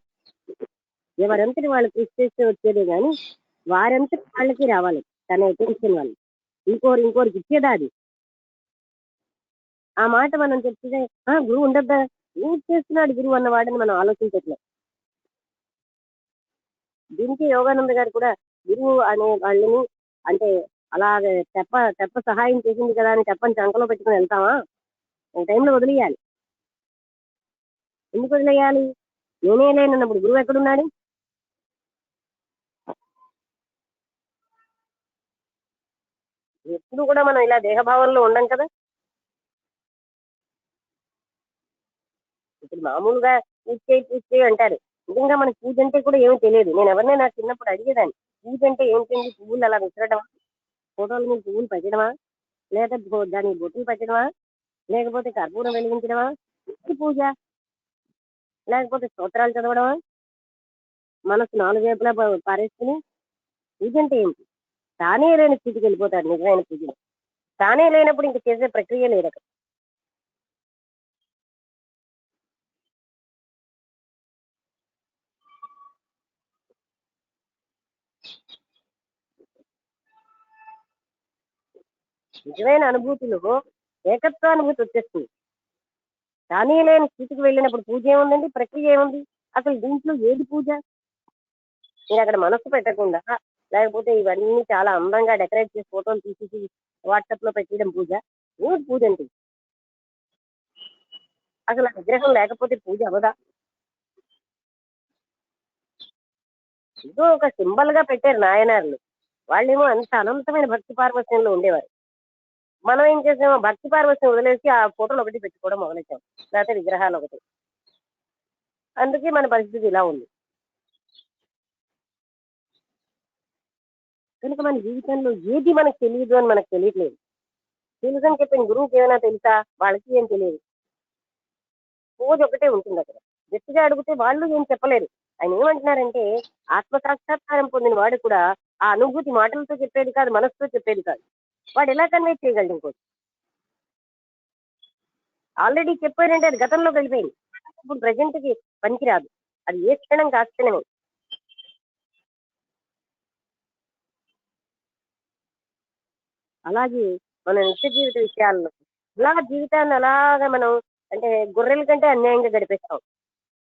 ఎవరంతటి వాళ్ళు కృషి చేస్తే వచ్చేదే కానీ వారంతటి వాళ్ళకి రావాలి తన అటెన్షన్ వాళ్ళు. ఇంకోరికి ఇచ్చేదా అది? ఆ మాట మనం చెప్తే గురువు ఉండద్దా, ఏం చేస్తున్నాడు గురువు అన్నవాడని మనం ఆలోచించట్లేదు. దీనికి యోగానంద గారు కూడా గురువు అనే వాళ్ళని అంటే అలాగే తెప్ప సహాయం చేసింది కదా అని తెప్పని చంకలో పెట్టుకుని వెళ్తామా? ఒక టైంలో వదిలేయాలి. ఎందుకు వదిలేయాలి? నేనే లేనన్నప్పుడు గురువు ఎక్కడున్నాడు? ఎప్పుడు కూడా మనం ఇలా దేహభావంలో ఉండం కదా. ఇప్పుడు మామూలుగా పూజ చేయి అంటారు. నిజంగా మనకి పూజ అంటే కూడా ఏమీ తెలియదు. నేను ఎవరినైనా నాకు చిన్నప్పుడు అడిగేదాన్ని, పూజ అంటే ఏమిటండి? పువ్వులు అలా విసరడమా, ఫోటోల మీద పువ్వులు పెట్టడమా, లేదా దానికి బొట్టులు పెట్టడమా, లేకపోతే కర్పూరం వెలిగించడమా, పూజ, లేకపోతే స్తోత్రాలు చదవడమా, మనసు 4 వైపులా పారేసుకుని? పూజ అంటే ఏమిటి? తానే లేని స్థితికి వెళ్ళిపోతాడు నిజమైన పూజలు. తానే లేనప్పుడు ఇంక చేసే ప్రక్రియ లేదు అక్కడ. నిజమైన అనుభూతులు ఏకత్వానుభూతి వచ్చేస్తుంది. కానీ లేని స్థితికి వెళ్ళినప్పుడు పూజ ఏముందండి, ప్రక్రియ ఏముంది, అసలు దీంట్లో ఏది పూజ? మీరు అక్కడ మనస్సు పెట్టకుండా, లేకపోతే ఇవన్నీ చాలా అందంగా డెకరేట్ చేసి ఫోటోలు తీసి వాట్సాప్ లో పెట్టడం పూజ? ఏమిటి పూజ అంటే? అసలు ఆ విగ్రహం లేకపోతే పూజ అవదా? ఏదో ఒక సింబల్ గా పెట్టారు నాయనార్లు. వాళ్ళేమో అంత అనంతమైన భక్తి పార్వశ్యంలో ఉండేవారు. మనం ఏం చేసామో భక్తి పార్వశ్యం వదిలేసి ఆ ఫోటోలు ఒకటి పెట్టుకోవడం మొదలెట్టాం, లేకపోతే విగ్రహాలు ఒకటి. అందుకే మన పరిస్థితి ఇలా ఉంది. కనుక మన జీవితంలో ఏది మనకు తెలియదు అని మనకు తెలియట్లేదు. తెలుసని చెప్పిన గురువుకి ఏమైనా తెలుసా? వాళ్ళకి ఏం తెలియదు. పూజ ఒకటే ఉంటుంది అక్కడ. గట్టిగా అడిగితే వాళ్ళు ఏం చెప్పలేరు. ఆయన ఏమంటున్నారంటే, ఆత్మ సాక్షాత్కారం పొందిన వాడు కూడా ఆ అనుభూతి మాటలతో చెప్పేది కాదు, మనసుతో చెప్పేది కాదు. వాడు ఎలా కన్వే చేయగలడు? ఇంకోటి ఆల్రెడీ చెప్పారంటే అది గతంలోకి వెళ్ళిపోయింది, ఇప్పుడు ప్రజెంట్ కి పనికిరాదు. అది ఏ క్షణం కాక్షణమే. అలాగే మన నిత్య జీవిత విషయాల్లో అలా జీవితాన్ని అలాగా మనం అంటే గొర్రెల కంటే అన్యాయంగా గడిపేస్తాం.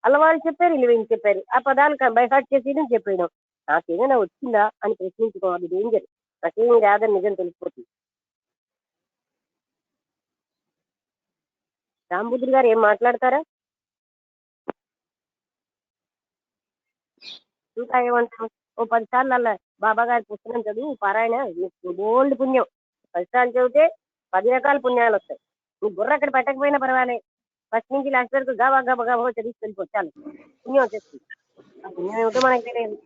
అలా వాళ్ళు చెప్పారు, వీళ్ళు వీళ్ళు చెప్పారు, ఆ పదాలు బైహార్ట్ చేసి చెప్పేయడం. నాకేమైనా వచ్చిందా అని ప్రశ్నించుకోవాలి. డేంజర్. నాకేమి రాదని నిజం తెలిసిపోతుంది. రాంబుద్రి గారు ఏం మాట్లాడతారా? ఇంకా ఏమంటారు? ఓ 10 సార్లు అలా బాబా గారి పుస్తకం చదువు, పారాయణ, బోల్డ్ పుణ్యం. 10 సార్లు చదివితే 10 రకాల పుణ్యాలు వస్తాయి. నీ బుర్ర అక్కడ పెట్టకపోయినా పర్వాలే, ఫస్ట్ నుంచి లాస్ట్ వరకు గబా గబా గబా చదివి వెళ్ళిపోవచ్చు, చాలు పుణ్యం వచ్చేస్తుంది. ఆ పుణ్యం ఏమిటో మనకి తెలియదు.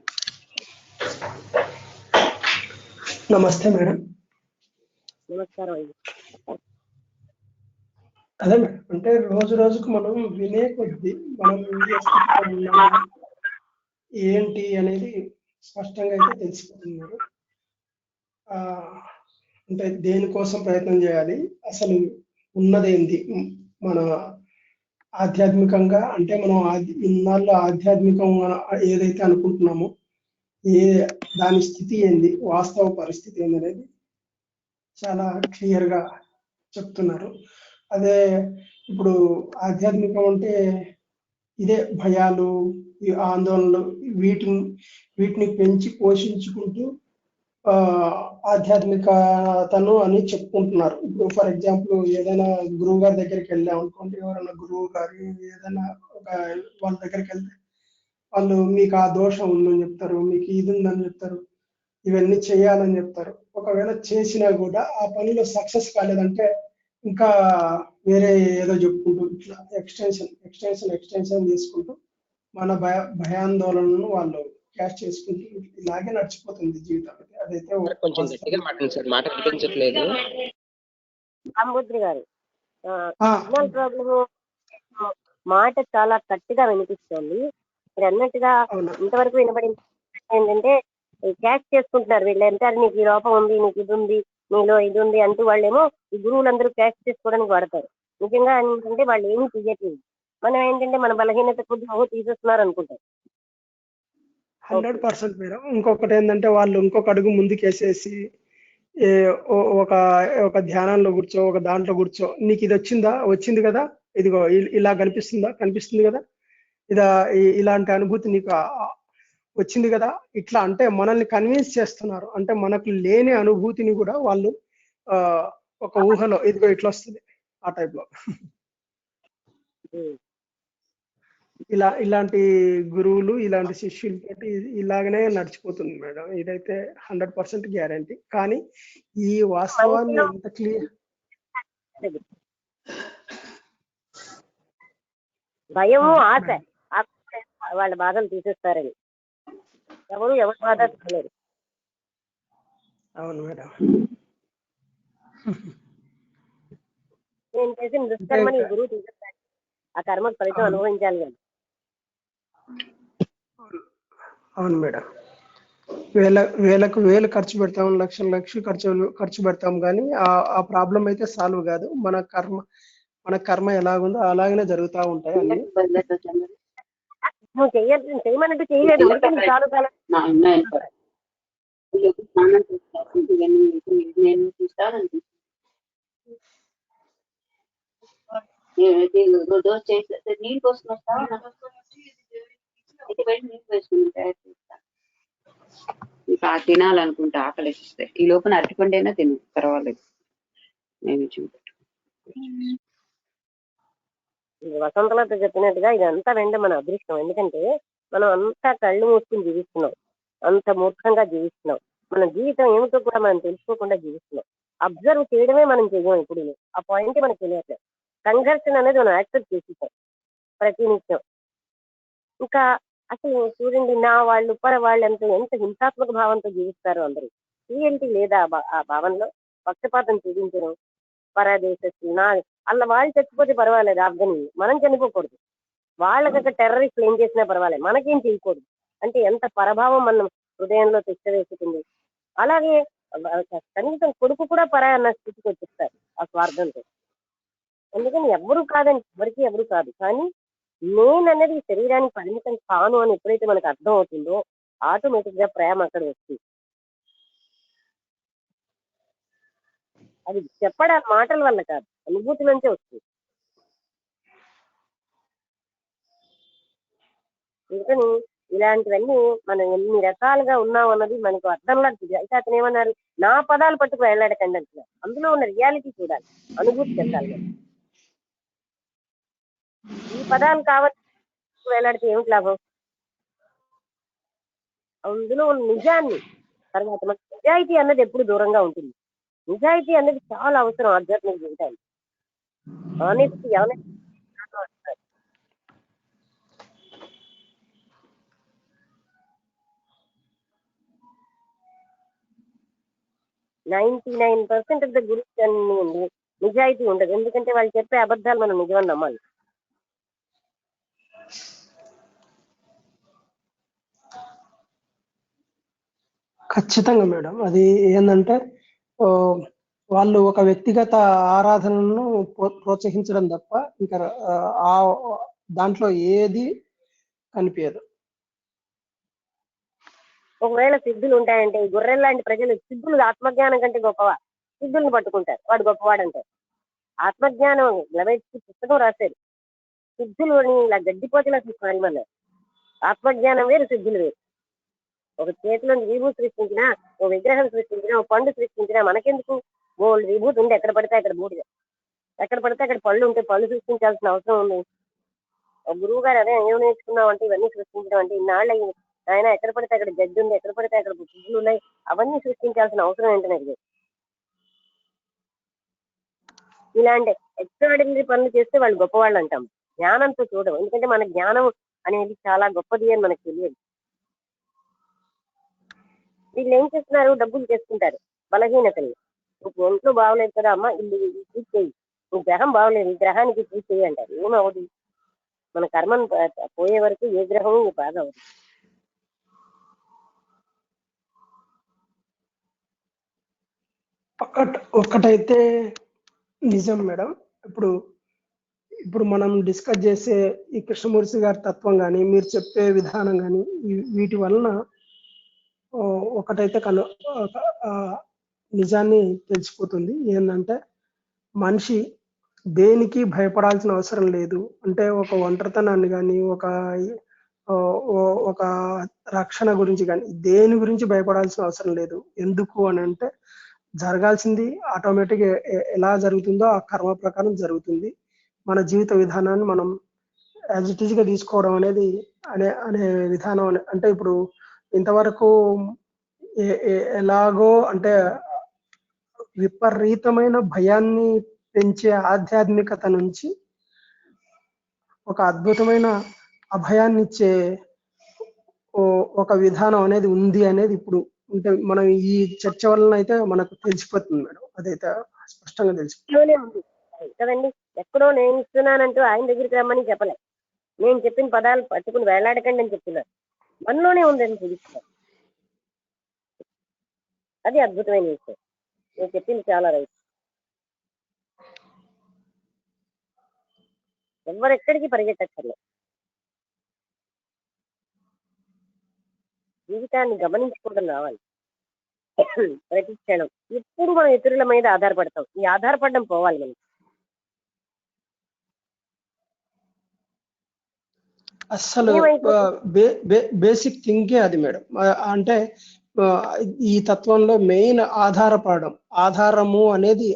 నమస్తే మేడం. నమస్కారం అండి. అదే మేడం, అంటే రోజు రోజుకు మనం వినే కొద్దీ మనం ఏ స్థితిలో ఉన్నాము ఏంటి అనేది స్పష్టంగా అయితే తెలిసిపోతుంది మేడం. అంటే దేనికోసం ప్రయత్నం చేయాలి, అసలు ఉన్నదేంటి, మన ఆధ్యాత్మికంగా అంటే మనం ఇన్నాళ్ళు ఆధ్యాత్మికంగా ఏదైతే అనుకుంటున్నామో దాని స్థితి ఏంది, వాస్తవ పరిస్థితి ఏంది అనేది చాలా క్లియర్ గా చెప్తున్నారు. అదే ఇప్పుడు ఆధ్యాత్మికం అంటే ఇదే భయాలు, ఈ ఆందోళనలు, వీటిని పెంచి పోషించుకుంటూ ఆధ్యాత్మికతను అని చెప్పుకుంటున్నారు. ఇప్పుడు ఫర్ ఎగ్జాంపుల్ ఏదైనా గురువు గారి దగ్గరికి వెళ్ళాం అనుకోండి, ఎవరైనా గురువు గారి ఏదైనా వాళ్ళ దగ్గరికి వెళ్తే వాళ్ళు మీకు ఆ దోషం ఉందని చెప్తారు, మీకు ఇది ఉందని చెప్తారు, ఇవన్నీ చేయాలని చెప్తారు. ఒకవేళ చేసినా కూడా ఆ పనిలో సక్సెస్ కాలేదంటే ఇంకా వేరే ఏదో చెప్పుకుంటూ ఇట్లా ఎక్స్టెన్షన్ చేసుకుంటూ మన భయాందోళనను వాళ్ళు క్యాష్ చేసుకుంటూ ఇలాగే నడిచిపోతుంది జీవితం. అదైతే కొంచెం గట్టిగా మాట్లాడండి సార్, మాట వినిపించట్లేదు. రాంబుద్రి గారు సిగ్నల్ ప్రాబ్లమ్, మాట చాలా గట్టిగా వినిపిస్తుంది. మీరు అన్నట్టుగా ఇంతవరకు వినబడింది ఏంటంటే క్యాష్ చేసుకుంటున్నారు వీళ్ళు. ఎంత నీకు ఈ లోపం ఉంది, నీకు ఇది ఉంది, నీలో ఇది ఉంది అంటూ వాళ్ళేమో ఈ గురువులందరూ క్యాష్ చేసుకోవడానికి వాడతారు. నిజంగా ఏంటంటే వాళ్ళు ఏమీ తీయట్లేదు. మనం ఏంటంటే మన బలహీనత కొద్దిగా తీసేస్తున్నారు అనుకుంటారు. 100% మేడం. ఇంకొకటి ఏంటంటే వాళ్ళు ఇంకొక అడుగు ముందుకేసేసి ఒక ధ్యానంలో కూర్చో, ఒక దాంట్లో కూర్చో, నీకు ఇది వచ్చింది కదా, ఇదిగో ఇలా కనిపిస్తుంది కదా, ఇలాంటి అనుభూతి నీకు వచ్చింది కదా, ఇట్లా అంటే మనల్ని కన్విన్స్ చేస్తున్నారు. అంటే మనకు లేని అనుభూతిని కూడా వాళ్ళు ఒక ఊహలో ఇదిగో ఇట్లా వస్తుంది ఆ టైప్ లో. ఇలాంటి గురువులు, ఇలాంటి శిష్యులతోటి ఇలాగనే నడిచిపోతుంది మేడం. ఇదైతే 100% గ్యారంటీ. కానీ ఈ వాస్తవాన్ని ఎంత క్లియర్, భయము, ఆశ వాళ్ళ బాధలు తీసేస్తారని ఎవరు బాధ తీయలేరు. అవును మేడం. నేను చేసిన దుష్కర్మని గురువు తీసేస్తాడు, ఆ కర్మకు ఫలితం అనుభవించాలి కానీ. అవును మేడం. వేలు ఖర్చు పెడతాం, లక్షలు ఖర్చు పెడతాం, కానీ ఆ ప్రాబ్లం అయితే సాల్వ్ కాదు. మన కర్మ ఎలాగుందో అలాగనే జరుగుతూ ఉంటాయి అన్ని. నువ్వు చేయమన్నట్టు చేయలేదు, చాలు కాలం దోశ చేసి నీళ్ళు పోసుకుని వస్తావా? అయితే బయట నీళ్ళు వేసుకుని తయారు చేస్తా. ఇంకా తినాలనుకుంటే ఆకలి వేసిస్తే ఈ లోపల అరటిపండు అయినా తిను, పర్వాలేదు. నేను చూపెట్టు. వసంతలత చెప్పినట్టుగా ఇదంతా వెంట మన అదృష్టం. ఎందుకంటే మనం అంతా కళ్ళు మూసుకుని జీవిస్తున్నాం, అంత మూర్ఖంగా జీవిస్తున్నాం. మన జీవితం ఏమిటో కూడా మనం తెలుసుకోకుండా జీవిస్తున్నాం. అబ్జర్వ్ చేయడమే మనం చెయ్యం. ఇప్పుడు ఆ పాయింట్ మనకు తెలియట్లేదు. సంఘర్షణ అనేది మనం యాక్సెప్ట్ చేసేసాం ప్రతి నిత్యం. ఇంకా అసలు చూడండి, నా వాళ్ళు పర వాళ్ళు ఎంత హింసాత్మక భావంతో జీవిస్తారు అందరూ. ఏంటి లేదా ఆ భావనలో పక్షపాతం చూపించడం, పరదేశస్తులు నా అలా వాళ్ళు చచ్చిపోతే పర్వాలేదు, ఆఫ్ఘనీ మనం చనిపోకూడదు. వాళ్ళకి టెర్రరిస్టులు ఏం చేసినా పర్వాలేదు, మనకేం చేయకూడదు అంటే ఎంత పరభావం మనం హృదయంలో తెచ్చవేసుకుంది. అలాగే కనీసం కొడుకు కూడా పరాయి అన్న స్థితికి వచ్చేస్తారు ఆ స్వార్థంతో. అందుకని ఎవరు కాదని ఎవరికి ఎవరు కాదు, కానీ నేనన్నది శరీరానికి పరిమితం కాను అని ఎప్పుడైతే మనకు అర్థం అవుతుందో ఆటోమేటిక్ గా ప్రేమ అక్కడ వస్తుంది. అది చెప్పడం మాటల వల్ల కాదు, అనుభూతి నుంచే వస్తుంది. అందుకని ఇలాంటివన్నీ మనం ఎన్ని రకాలుగా ఉన్నాం అన్నది మనకు అర్థంలా అయితే అతను ఏమన్నారు, నా పదాలు పట్టుకు వెళ్ళాడకండి అంటున్నారు. అందులో ఉన్న రియాలిటీ చూడాలి, అనుభూతి చెందాలి. మనం ఈ పదాలు కావాలి వేలాడితే ఏమిటి లాభం? అందులో ఉన్న నిజాన్ని తర్వాత మన నిజాయితీ అన్నది ఎప్పుడు దూరంగా ఉంటుంది. నిజాయితీ అన్నది చాలా అవసరం ఆధ్యాత్మిక జీవితానికి. ఆనెస్టీ 99% ఆఫ్ ద గురించి అన్ని నిజాయితీ ఉండదు. ఎందుకంటే వాళ్ళు చెప్పే అబద్ధాలు మనం నిజమని నమ్మాలి. ఖచ్చితంగా మేడం. అది ఏంటంటే వాళ్ళు ఒక వ్యక్తిగత ఆరాధనను ప్రోత్సహించడం తప్ప ఇంకా ఆ దాంట్లో ఏది కనిపించదు. ఒకవేళ సిద్ధులు ఉంటాయంటే ఈ గొర్రెల లాంటి ప్రజలు సిద్ధులు ఆత్మజ్ఞానం కంటే గొప్పవా? సిద్ధుల్ని పట్టుకుంటారు, వాడు గొప్పవాడు అంటారు. ఆత్మజ్ఞానం లవేట్స్ పుస్తకం రాశారు, సిద్ధులు ఇలా గడ్డిపోతలా తీసుకున్నారు. ఆత్మజ్ఞానం వేరు, సిద్ధులు వేరు. ఒక చేతిలో విభూతి సృష్టించినా, ఓ విగ్రహం సృష్టించినా, ఓ పండు సృష్టించినా మనకెందుకు? బోల్డ్ విభూతి ఉంది, ఎక్కడ పడితే అక్కడ బూడిద, ఎక్కడ పడితే అక్కడ పళ్ళు ఉంటే పళ్ళు సృష్టించాల్సిన అవసరం ఉంది. ఒక గురువు గారు అదే ఏం నేర్చుకున్నాం అంటే ఇవన్నీ సృష్టించడం అంటే ఇన్నాళ్ళు ఆయన ఎక్కడ పడితే అక్కడ గడ్డి ఉంది, ఎక్కడ పడితే అక్కడ పువ్వులు ఉన్నాయి, అవన్నీ సృష్టించాల్సిన అవసరం ఏంటనే అడిగారు. ఇలాంటి ఎక్స్ట్రాడినరీ పనులు చేస్తే వాళ్ళు గొప్పవాళ్ళు అంటాం, జ్ఞానంతో చూడడం. ఎందుకంటే మన జ్ఞానం అనేది చాలా గొప్పది అని మనకు తెలియదు. వీళ్ళు ఏం చేస్తున్నారు, డబ్బులు చేసుకుంటారు బలహీనతలు. నీకు ఒంట్లో బాగలేదు కదా అమ్మ, ఇల్లు పూజ చేయి, నీ గ్రహం బాగలేదు ఈ గ్రహానికి పూజ చేయి అంటారు. ఏమవదు, మన కర్మను పోయే వరకు ఏ గ్రహం బాగా అవదు. ఒక్కటైతే నిజం మేడం. ఇప్పుడు మనం డిస్కస్ చేసే ఈ కృష్ణమూర్తి గారి తత్వం కానీ మీరు చెప్పే విధానం కానీ వీటి వలన ఒకటైతే నిజాన్ని తెలిసిపోతుంది. ఏంటంటే మనిషి దేనికి భయపడాల్సిన అవసరం లేదు. అంటే ఒక ఒంటరితనాన్ని కానీ ఒక రక్షణ గురించి కానీ దేని గురించి భయపడాల్సిన అవసరం లేదు. ఎందుకు అని అంటే జరగాల్సింది ఆటోమేటిక్ ఎలా జరుగుతుందో ఆ కర్మ ప్రకారం జరుగుతుంది. మన జీవిత విధానాన్ని మనం యాజ్ ఇట్ ఈజ్ గా తీసుకోవడం అనేది అనే విధానం. అంటే ఇప్పుడు ఇంతవరకు ఎలాగో అంటే విపరీతమైన భయాన్ని పెంచే ఆధ్యాత్మికత నుంచి ఒక అద్భుతమైన అభయాన్ని ఇచ్చే ఒక విధానం అనేది ఉంది అనేది ఇప్పుడు అంటే మనం ఈ చర్చ వలన అయితే మనకు తెలిసిపోతుంది మేడం. అదైతే స్పష్టంగా తెలిసిపోతుంది కదండి. ఎక్కడో నేను ఇస్తున్నానంటూ ఆయన దగ్గరికి రమ్మని చెప్పలే, నేను చెప్పిన పదాలు పట్టుకుని వేలాడకండి అని చెప్తున్నారు. మనలోనే ఉందని తెలుస్తున్నారు. అది అద్భుతమైన విషయం. నేను చెప్పింది చాలా రైట్. ఎవరెక్కడికి పరిగెత్తక్కర్లేదు, జీవితాన్ని గమనించుకోవడం రావాలి. ప్రతి క్షణం ఎప్పుడు మనం ఇతరుల మీద ఆధారపడతాం. ఈ ఆధారపడడం పోవాలి. మనం అస్సలు ఏమైపోతుంది? బేసిక్ థింకే అది మేడం. అంటే ఆ, ఈ తత్వంలో మెయిన్ ఆధారపడడం, ఆధారము అనేది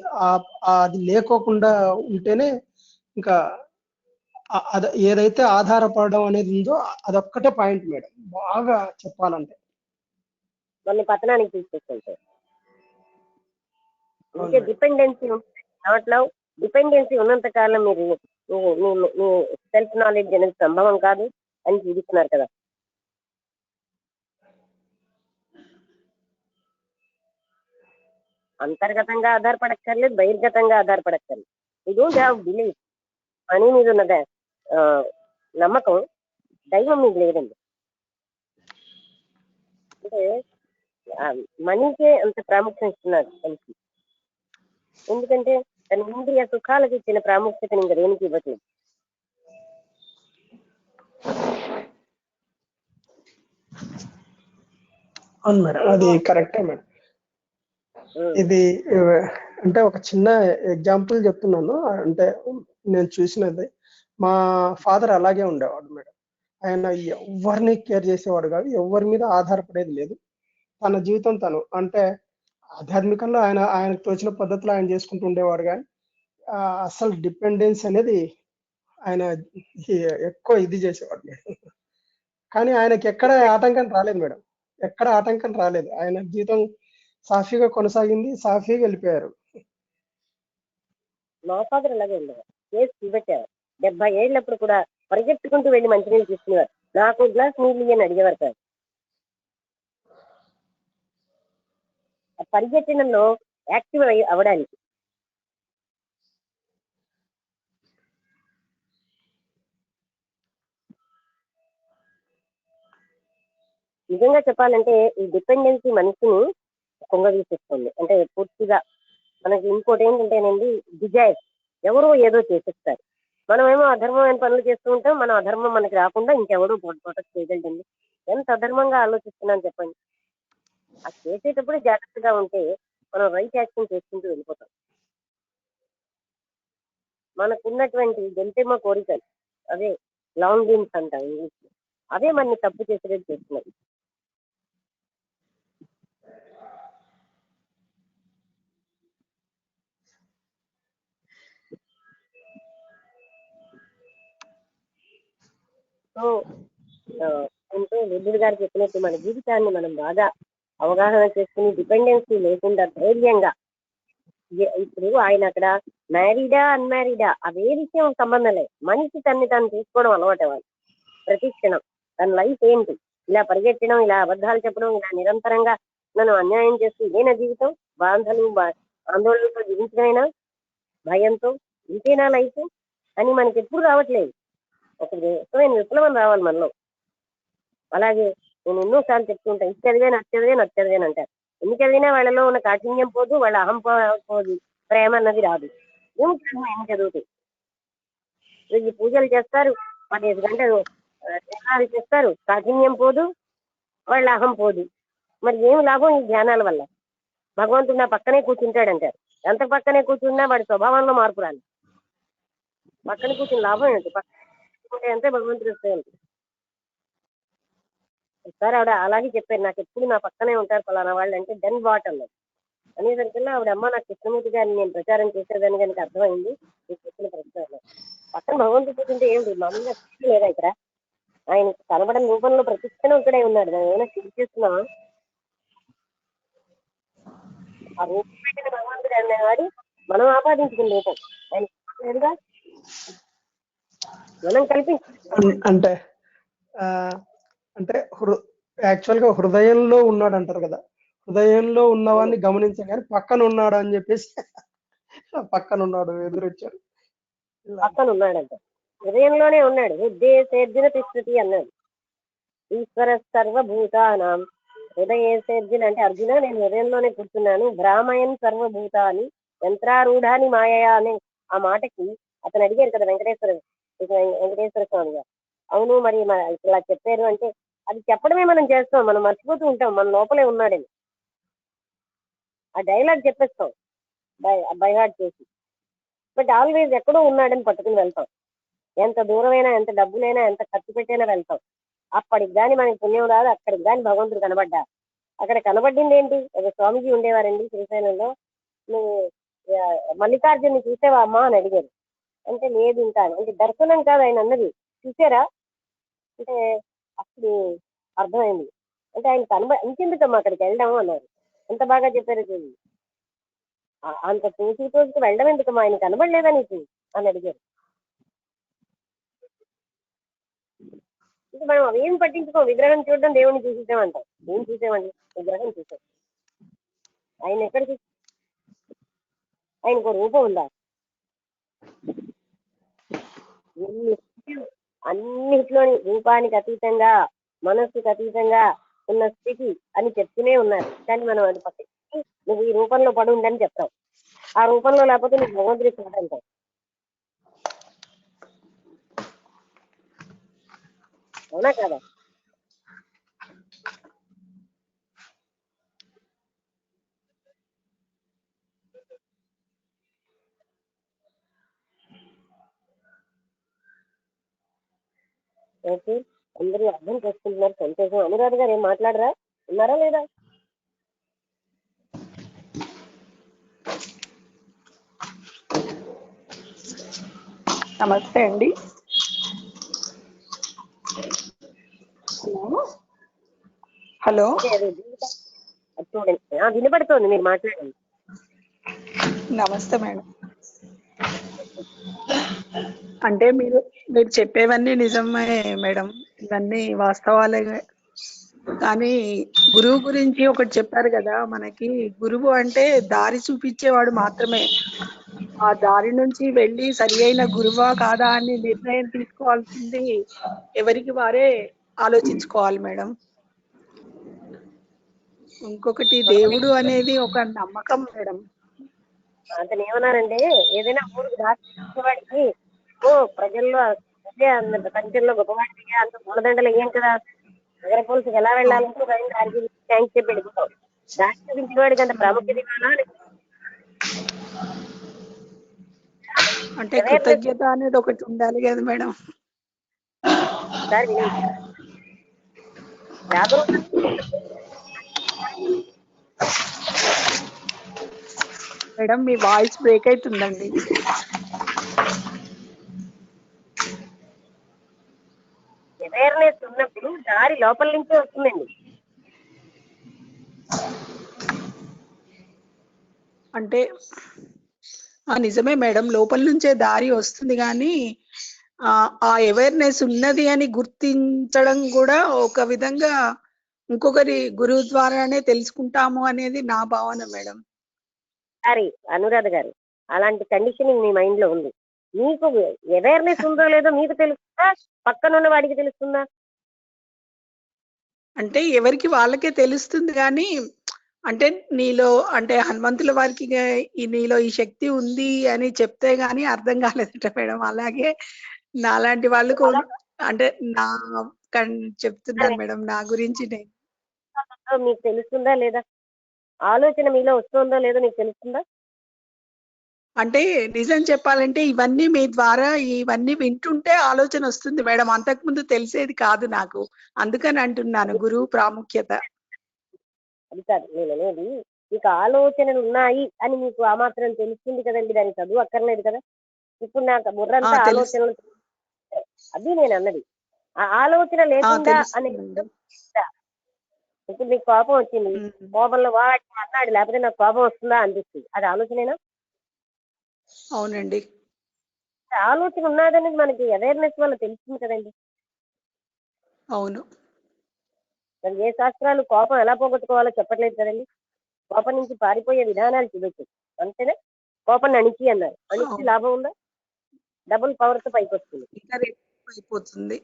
అది లేకోకుండా ఉంటేనే ఇంకా ఏదైతే ఆధారపడడం అనేది ఉందో అదొక్కటే పాయింట్ మేడం, బాగా చెప్పాలంటే. మన పతనానికి తీసుకొస్తుంటే అవును ఇంకే మేడం. డిపెండెన్సీ ఉంటుంది. దాంట్లో డిపెండెన్సీ ఉన్నంత కాలం మీరు మీ సెల్ఫ్ నాలెడ్జ్ అనేది సంభవం కాదు అని చూపిస్తున్నారు కదా. అంతర్గతంగా ఆధారపడక్కర్లేదు, బహిర్గతంగా ఆధారపడక్కర్లేదు. You don't have believe. Money మీద ఉన్న ఆ, నమ్మకం దైవం మీద లేదండి. అంటే మనీకే అంత ప్రాముఖ్యం ఇస్తున్నాడు మనిషి. ఎందుకంటే తన ఇంద్రియ సుఖాలకు ఇచ్చిన ప్రాముఖ్యతను ఇంకా దేనికి ఇవ్వట్లేదు. అవును మేడం, అది కరెక్టే మేడం. ఇది అంటే ఒక చిన్న ఎగ్జాంపుల్ చెప్తున్నాను. అంటే నేను చూసినది, మా ఫాదర్ అలాగే ఉండేవాడు మేడం. ఆయన ఎవరిని కేర్ చేసేవాడు కాదు, ఎవరి మీద ఆధారపడేది లేదు. తన జీవితం తను, అంటే ఆధ్యాత్మికంలో ఆయనకు తోచిన పద్ధతిలో ఆయన చేసుకుంటూ ఉండేవాడు. కానీ అసలు డిపెండెన్స్ అనేది ఆయన ఎక్కువ ఇది చేసేవాడు మేడం. కానీ ఆయనకి ఎక్కడ ఆటంకం రాలేదు మేడం, ఎక్కడ ఆటంకం రాలేదు. ఆయన జీవితం సాఫీగా కొనసాగింది, సాఫీగా వెళ్ళిపోయారు. మా ఫాదర్ అలాగే ఉండేవారు. కేసు చూపెట్టారు. 70 ఏళ్ళప్పుడు కూడా పరిగెత్తుకుంటూ వెళ్ళి మంచినీళ్ళు తీసుకునేవారు. నాకు గ్లాస్ నీళ్ళు అని అడిగేవారు కాదు. ఆ పరిగెత్తడంలో యాక్టివ్ అవ్వడానికి. నిజంగా చెప్పాలంటే ఈ డిపెండెన్సీ మనిషిని కుంగదీసేస్తుంది. అంటే పూర్తిగా మనకి ఇంకోటి ఏంటంటేనండి, డిజైర్. ఎవరో ఏదో చేసేస్తారు. మనమేమో అధర్మమైన పనులు చేస్తూ ఉంటాం. మనం అధర్మం మనకి రాకుండా ఇంకెవడో ప్రొటెక్ట్ చేయగలండి. ఎంత అధర్మంగా ఆలోచిస్తున్నాను చెప్పండి. అది చేసేటప్పుడు జాగ్రత్తగా ఉంటే మనం రైట్ యాక్షన్ చేసుకుంటూ వెళ్ళిపోతాం. మనకున్నటువంటి గెంటెమ్మ కోరికలు, అదే లాంగ్ డ్రీమ్స్ అంటాం ఇంగ్లీష్, అవే మనని తప్పు చేసేది చేస్తున్నాయి. సో అంటే బుద్ధుడు గారు చెప్పినట్టు మన జీవితాన్ని మనం బాగా అవగాహన చేసుకుని డిపెండెన్సీ లేకుండా ధైర్యంగా, ఇప్పుడు ఆయన అక్కడ మ్యారీడా అన్మ్యారీడా అవే విషయం సంబంధం లేదు. మనిషి తన్ని తను చూసుకోవడం అలవాటు అవ్వాలి. ప్రతి క్షణం తన లైఫ్ ఏంటి, ఇలా పరిగెత్తడం, ఇలా అబద్ధాలు చెప్పడం, ఇలా నిరంతరంగా నన్ను అన్యాయం చేస్తూ ఇదేనా జీవితం? బాధలు ఆందోళనలతో జీవించడమైనా, భయంతో ఇంతేనా లైఫ్ అని మనకి ఎప్పుడు రావట్లేదు. ఒక విప్లవం రావాలి మనలో. అలాగే నేను ఎన్నోసార్లు చెప్తుంటాను, ఇది చదివే నచ్చదివేని అంటారు. ఎన్ని చదివినా వాళ్ళలో ఉన్న కాఠిన్యం పోదు, వాళ్ళ అహం పోదు, ప్రేమ అన్నది రాదు. ఏమిటి ఎన్ని చదువుతాయి? ఈ పూజలు చేస్తారు, 15 గంటలు ధ్యానాలు చేస్తారు, కాఠిన్యం పోదు, వాళ్ళ అహం పోదు. మరి ఏమి లాభం ఈ ధ్యానాల వల్ల? భగవంతుడు నా పక్కనే కూర్చుంటాడంటారు. ఎంత పక్కనే కూర్చున్నా వాడి స్వభావంలో మార్పు రాలి. పక్కన కూర్చుని లాభం ఏంటి? పక్కన అంతే భగవంతుడు వస్తాయి. ఒకసారి ఆవిడ అలాగే చెప్పారు, నాకు ఎప్పుడు నా పక్కనే ఉంటారు ఫలానా వాళ్ళు అంటే, డెన్ వాట్ అన్నది. అనేసరికల్లా ఆవిడ, అమ్మ నాకు కృష్ణమూర్తి గారిని నేను ప్రచారం చేసేదాన్ని కనుక అర్థమైంది మీకు చెప్పిన ప్రశ్న. పక్కన భగవంతుడు కూర్చుంటే ఏమిటి? మామూలుగా లేదా ఇక్కడ ఆయన కనబడని రూపంలో ప్రతిష్టం ఇక్కడే ఉన్నాడు. మనం ఏమైనా ఫీల్ చేస్తున్నామా? ఆ రూపం పెట్టిన భగవంతుడు అనేవాడు మనం ఆపాదించుకుని రూపం ఆయన లేదుగా, మనం కల్పించుకుంటున్నాం. అంటే అంటే యాక్చువల్ గా హృదయంలో ఉన్నాడు అంటారు కదా, హృదయంలో ఉన్నవాడిని గమనించగానే పక్కన ఉన్నాడు అని చెప్పేసి పక్కన ఉన్నాడు ఎదురొచ్చాడు. పక్కన ఉన్నాడంట, హృదయంలోనే ఉన్నాడు. హృదయేసేర్జున తిష్టతి అన్నాడు. ఈశ్వర సర్వభూతానాం హృదయేసేర్జున అంటే, అర్జున నేను హృదయంలోనే కూర్చున్నాను. భ్రామయన్ సర్వభూతాన్ని యంత్రారూఢాన్ని మాయయా అనే ఆ మాటకి అతను అడిగారు కదా వెంకటేశ్వర స్వామి గారు. అవును మరి ఇలా చెప్పారు అంటే, అది చెప్పడమే మనం చేస్తాం, మనం మర్చిపోతూ ఉంటాం మన లోపలే ఉన్నాడని. ఆ డైలాగ్ చెప్పేస్తాం బై హార్ట్ చేసి, బట్ ఆల్వేస్ ఎక్కడో ఉన్నాడని పట్టుకుని వెళ్తాం. ఎంత దూరమైనా, ఎంత డబ్బులైనా, ఎంత ఖర్చు పెట్టైనా వెళ్తాం. అప్పటికి కానీ మనకి పుణ్యం రాదు. అక్కడికి కానీ భగవంతుడు కనబడ్డా. అక్కడ కనబడింది ఏంటి? ఒక స్వామిజీ ఉండేవారండి శ్రీశైలంలో. నువ్వు మల్లికార్జున్ని చూసావా అమ్మా అని అడిగారు. అంటే లేదు ఇంకా అంటే దర్శనం కాదు ఆయన అన్నది, చూసారా అంటే అప్పుడు అర్థమైంది. అంటే ఆయన ఇంకెందుకమ్మా అక్కడికి వెళ్ళడం అన్నారు. ఎంత బాగా చెప్పారు చూడండి. అంత తోచుకు వెళ్ళడం ఎందుకమ్మా, ఆయన కనబడలేదా నీకు అని అడిగారు. ఇంకా మనం అవేం పట్టించుకో, విగ్రహం చూడడం దేవుని చూసేసామంటాం. ఏం చూసామండి? విగ్రహం చూసాం. ఆయన ఎక్కడ చూసి, ఆయనకు రూపం ఉందా? అన్నిట్లోని రూపానికి అతీతంగా, మనస్సుకు అతీతంగా ఉన్న స్థితి అని చెప్తూనే ఉన్నారు. కానీ మనం అది పక్కకి నువ్వు ఈ రూపంలో పడి ఉండని చెప్తాం. ఆ రూపంలో లేకపోతే నీకు భగవంతుడి చూడంటాం. అవునా కదా? ఓకే, అందరూ అర్థం చేసుకుంటున్నారు, సంతోషం. అనురాధ గారు ఏం మాట్లాడరా? ఉన్నారా లేదా? నమస్తే అండి. హలో, చూడండి, వినపడుతోంది, మీరు మాట్లాడండి. నమస్తే మేడం. అంటే మీరు చెప్పేవన్నీ నిజమే మేడం, ఇవన్నీ వాస్తవాలే. కానీ గురువు గురించి ఒకటి చెప్పారు కదా, మనకి గురువు అంటే దారి చూపించేవాడు మాత్రమే. ఆ దారి నుంచి వెళ్ళి సరి అయిన గురువా కాదా అని నిర్ణయం తీసుకోవాల్సింది ఎవరికి వారే ఆలోచించుకోవాలి మేడం. ఇంకొకటి, దేవుడు అనేది ఒక నమ్మకం మేడం. అతను ఏమన్నారంటే, ఏదైనా ఊరికి దాచేవాడికి ప్రజల్లో ప్రపంచంలో గొప్పవాడికి అంత పూలదండలు వేయం కదా, నగర పోలీసుకి ఎలా వెళ్ళాలంటే దానికి థ్యాంక్స్ చెప్పి వెళ్ళిపోతాం. దాచి చూపించేవాడికి అంత ప్రాముఖ్యత ఇవ్వాలా? అంటే కృతజ్ఞత అనేది ఒకటి ఉండాలి కదా మేడం. మేడం మీ వాయిస్ బ్రేక్ అవుతుందండి. అవేర్నెస్ ఉన్నప్పుడు దారి లోపల నుంచే వస్తుందండి. అంటే నిజమే మేడం, లోపల నుంచే దారి వస్తుంది, కానీ ఆ అవేర్నెస్ ఉన్నది అని గుర్తించడం కూడా ఒక విధంగా ఇంకొకరి గురువు ద్వారానే తెలుసుకుంటాము అనేది నా భావన మేడం. సారీ అనురాధ గారు, అలాంటి కండిషనింగ్ మీ మైండ్ లో ఉంది. మీకు అవేర్నెస్ ఉందో లేదో మీకు తెలుస్తుందా, పక్కనున్న వాడికి తెలుస్తుందా? అంటే ఎవరికి వాళ్ళకే తెలుస్తుంది, కానీ అంటే నీలో, అంటే హనుమంతుల వారికి నీలో ఈ శక్తి ఉంది అని చెప్తే గానీ అర్థం కాలేదట మేడం. అలాగే నాలాంటి వాళ్ళు అంటే నా చెప్తున్నాను మేడం నా గురించి. మీకు తెలుస్తుందా లేదా? ఆలోచన మీలో వస్తుందో లేదో మీకు తెలుస్తుందా? అంటే నిజం చెప్పాలంటే ఇవన్నీ మీ ద్వారా ఇవన్నీ వింటుంటే ఆలోచన వస్తుంది మేడం, అంతకుముందు తెలిసేది కాదు నాకు. అందుకని అంటున్నాను గురువు ప్రాముఖ్యత. అది కాదు నేను అనేది, మీకు ఆలోచనలు ఉన్నాయి అని మీకు ఆ మాత్రం తెలుస్తుంది కదండి, దానికి చదువు అక్కర్లేదు కదా. ఇప్పుడు నాకు బుర్రంతా ఆలోచనలు, అది నేను అన్నది. ఆ ఆలోచన లేకుండా అనే, ఇప్పుడు మీకు కోపం వచ్చింది, కోపంలో వాడి అన్నాడు, లేకపోతే నాకు కోపం వస్తుందా అనిపిస్తుంది, అది ఆలోచనేనా? అవునండి. ఆలోచన ఉన్నదనేది మనకి అవేర్నెస్ వల్ల తెలుస్తుంది కదండి. అవును. ఏ శాస్త్రాలు కోపం ఎలా పోగొట్టుకోవాలో చెప్పట్లేదు కదండి. కోపం నుంచి పారిపోయే విధానాలు చూడొచ్చు, అంతేనా? కోపం అణిచి అన్నారు, అణిచి లాభం ఉందా? డబుల్ పవర్ తో పైకి వస్తుంది, అయిపోతుంది.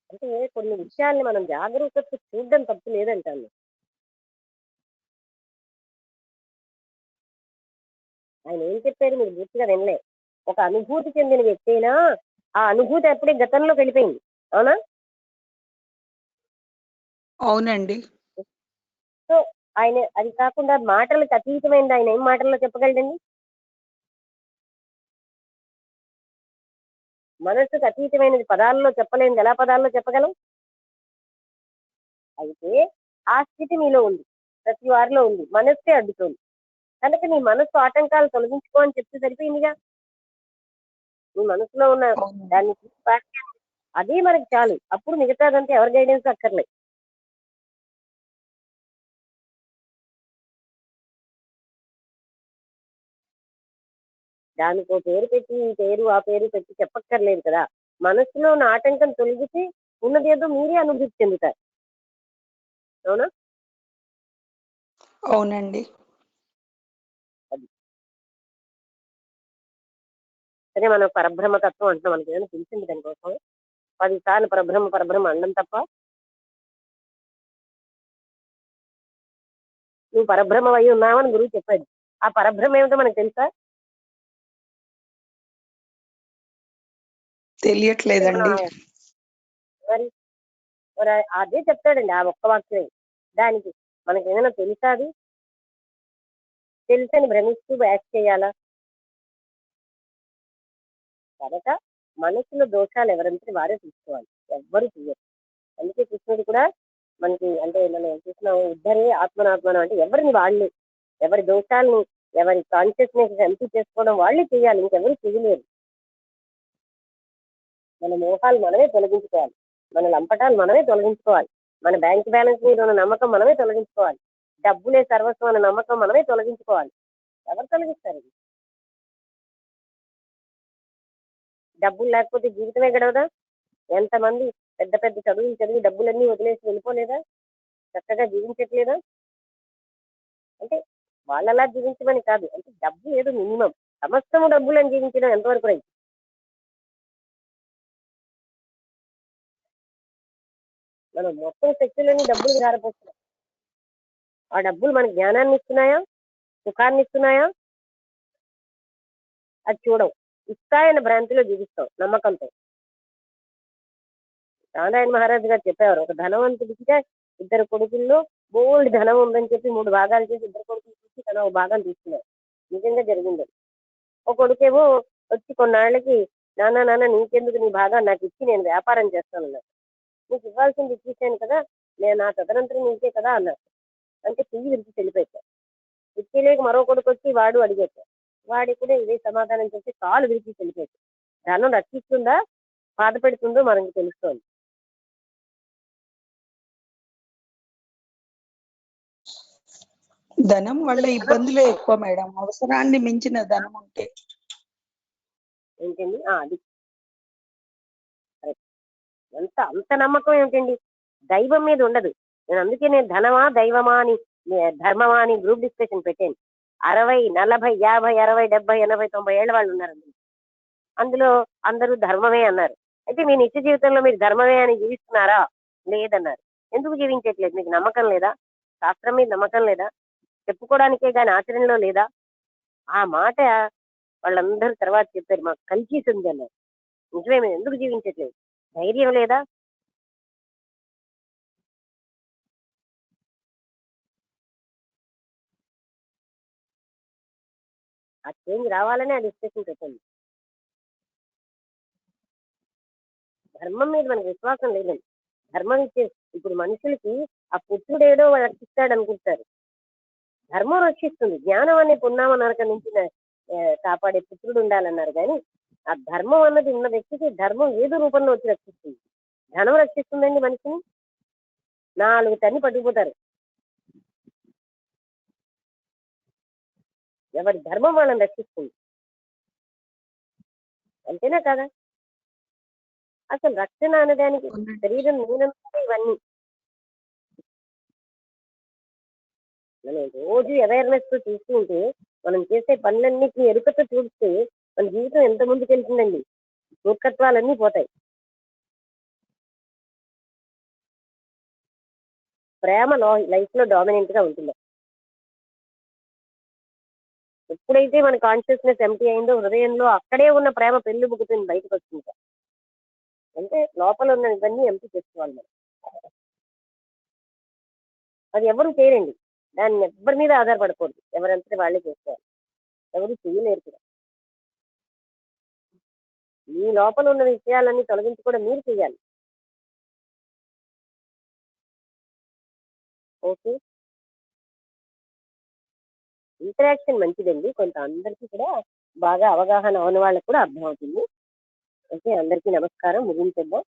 అంటే కొన్ని విషయాల్ని మనం జాగ్రత్తగా చూడడం తప్పు లేదంటాను. ఆయన ఏం చెప్పారు మీరు పూర్తిగా వినలే. ఒక అనుభూతి చెందిన వ్యక్తి అయినా ఆ అనుభూతి అప్పుడే గతంలోకి వెళ్ళిపోయింది, అవునా? అవునండి. సో ఆయన అది కాకుండా మాటలకు అతీతమైనది ఆయన ఏం మాటల్లో చెప్పగలడండి? మనస్సుకు అతీతమైనది పదాల్లో చెప్పలేనిది ఎలా పదాల్లో చెప్పగలం? అయితే ఆ స్థితి మీలో ఉంది, ప్రతి వారిలో ఉంది. మనస్సే అడ్డుతోంది కనుక నీ మనస్సు ఆటంకాలు తొలగించుకో అని చెప్తే సరిపోయిందిగా. నీ మనసులో ఉన్న అవునండి. దాన్ని అదే మనకి చాలు. అప్పుడు మిగతాదంతా ఎవరి గైడెన్స్ అక్కర్లేదు. దానికో పేరు పెట్టి ఈ పేరు ఆ పేరు పెట్టి చెప్పక్కర్లేదు కదా. మనసులో ఉన్న ఆటంకం తొలగితే ఉన్నదేదో మీరే అనుభూతి చెందుతారు. అవునా? అవునండి. అది సరే, మనం పరబ్రహ్మ తత్వం అంటున్నాం. మనకి ఏదైనా తెలిసింది దానికోసం 10 సార్లు పరబ్రహ్మ పరబ్రహ్మ అనడం తప్ప నువ్వు పరబ్రహ్మ అయి ఉన్నావని గురువు చెప్పాడు. ఆ పరబ్రహ్మ ఏమిటో మనకు తెలుసా? తెలియట్లేదండి. మరి మరి అదే చెప్తాడండి ఆ ఒక్క వాక్యం. దానికి మనకి ఏమైనా తెలుసా? అది తెలుసని భ్రమిస్తూ యాక్ట్ చేయాలా? కనుక మనసులో దోషాలు ఎవరంటే వారే తీసుకోవాలి, ఎవ్వరు తీయరు. అందుకే కృష్ణుడు కూడా మనకి అంటే మనం చూసినాం, ఇద్దరే ఆత్మనాత్మనం అంటే ఎవరిని వాళ్ళు, ఎవరి దోషాలని ఎవరి కాన్షియస్నెస్ ఎంపీ చేసుకోవడం వాళ్ళే చేయాలి, ఇంకెవరు చేయలేరు. మన మోహాలు మనమే తొలగించుకోవాలి, మన లంపటాలు మనమే తొలగించుకోవాలి, మన బ్యాంక్ బ్యాలెన్స్ మీద ఉన్న నమ్మకం మనమే తొలగించుకోవాలి, డబ్బులే సర్వస్వం అనే నమ్మకం మనమే తొలగించుకోవాలి. ఎవరు తొలగిస్తారు? డబ్బులు లేకపోతే జీవితమే గడవదా? ఎంతమంది పెద్ద పెద్ద చదువులు చదివి డబ్బులన్నీ వదిలేసి వెళ్ళిపోలేదా? చక్కగా జీవించట్లేదా? అంటే వాళ్ళలా జీవించమని కాదు, అంటే డబ్బు ఏదో మినిమం, సమస్తము డబ్బులని జీవించడం ఎంతవరకు రైట్? మనం మొత్తం శక్తులని డబ్బులు ధారపోతున్నాం. ఆ డబ్బులు మనకి జ్ఞానాన్ని ఇస్తున్నాయా, సుఖాన్ని ఇస్తున్నాయా? అది చూడవు. ఇస్తాయన్న భ్రాంతిలో జీవిస్తాం నమ్మకంతో. నారాయణ మహారాజు గారు చెప్పేవారు, ఒక ధనవంతుడికి ఇద్దరు కొడుకుల్లో బోల్డ్ ధనం ఉందని చెప్పి 3 భాగాలు చేసి ఇద్దరు కొడుకులు చూసి తన ఒక భాగం తీసుకున్నారు. నిజంగా జరిగింది. ఒక కొడుకేమో వచ్చి కొన్నాళ్ళకి, నాన్న నీకెందుకు, నీ భాగాన్ని నాకు ఇచ్చి నేను వ్యాపారం చేస్తానన్నారు. నీకు ఇవ్వాల్సింది ఇచ్చేసాను కదా, నేను నా తదనంతరం నీకే కదా అన్నారు. అంటే చెయ్యి విరిచి వెళ్ళిపోయారు. ఇచ్చేలేక మరో కొడుకు వచ్చి వాడు అడిగారు. వాడి కూడా ఇదే సమాధానం చెప్పి కాలు విరిచి వెళ్ళిపోయారు. ధనం రక్షిస్తుందా బాధ పెడుతుందో మనకి తెలుస్తోంది. ధనం వల్ల ఇబ్బందులే ఎక్కువ మేడం, అవసరాన్ని మించిన ధనం ఉంటే. ఏంటండి? అది అంత నమ్మకం ఏమిటండి? దైవం మీద ఉండదు. నేను ధనమా దైవమా అని ధర్మమా అని గ్రూప్ డిస్కషన్ పెట్టాను. 60, 40, 50, 60, 70, 80, 90 ఏళ్ళ వాళ్ళు ఉన్నారండి. అందులో అందరూ ధర్మమే అన్నారు. అయితే మీ నిత్య జీవితంలో మీరు ధర్మమే అని జీవిస్తున్నారా? లేదన్నారు. ఎందుకు జీవించట్లేదు? మీకు నమ్మకం లేదా? శాస్త్రం మీద నమ్మకం లేదా? చెప్పుకోవడానికే కానీ ఆచరణలో లేదా? ఆ మాట వాళ్ళందరూ తర్వాత చెప్పారు, మాకు కల్చీస్ ఉంది అన్నారు. నిజమే, మేము ఎందుకు జీవించట్లేదు? ధైర్యం లేదా? ఆ చేంజ్ రావాలని ఆ డిస్కషన్ పెట్టండి. ధర్మం మీద మనకు విశ్వాసం లేదండి. ధర్మం ఇచ్చే ఇప్పుడు మనుషులకి ఆ పుత్రుడేదో రక్షిస్తాడు అనుకుంటారు. ధర్మం రక్షిస్తుంది. జ్ఞానం అనే పున్నామ నరక నుంచి కాపాడే పుత్రుడు ఉండాలన్నారు. కానీ ఆ ధర్మం అన్నది ఉన్న వ్యక్తికి ధర్మం ఏదో రూపంలో వచ్చి రక్షిస్తుంది. ధనం రక్షిస్తుందండి మనిషిని. 4 తన్ని పట్టుకుపోతారు. ఎవరి ధర్మం వాళ్ళని రక్షిస్తుంది. అంతేనా కదా? అసలు రక్షణ అనడానికి శరీరం నేనంటే ఇవన్నీ. మనం రోజు అవేర్నెస్ తో చూస్తుంటే, మనం చేసే పనులన్నిటిని ఎరుకతో చూస్తే మన జీవితం ఎంత ముందుకు వెళ్తుందండి. మూర్ఖత్వాలన్నీ పోతాయి. ప్రేమ లైఫ్ లో డామినెంట్ గా ఉంటుంది. ఎప్పుడైతే మన కాన్షియస్నెస్ ఎంటీ అయిందో హృదయంలో అక్కడే ఉన్న ప్రేమ పెళ్లి బుక్కుతుంది, బయటకు వస్తుంది. అంటే లోపల ఉన్న ఇవన్నీ ఎంపీ చేసుకోవాలి మనం. అది ఎవరు చేయరండి. దాన్ని ఎవరి మీద ఆధారపడకూడదు, ఎవరంతటి వాళ్ళే చేసుకోవాలి, ఎవరు చేయలేరు కూడా. మీ లోపల ఉన్న విషయాలన్నీ తొలగించి కూడా మీరు చేయాలి. ఓకే, ఇంటరాక్షన్ మంచిదండి, కొంత అందరికీ కూడా బాగా అవగాహన అవని వాళ్ళకి కూడా అర్థమవుతుంది. ఓకే, అందరికీ నమస్కారం, ముగించేద్దాం.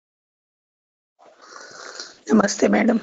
నమస్తే మేడం.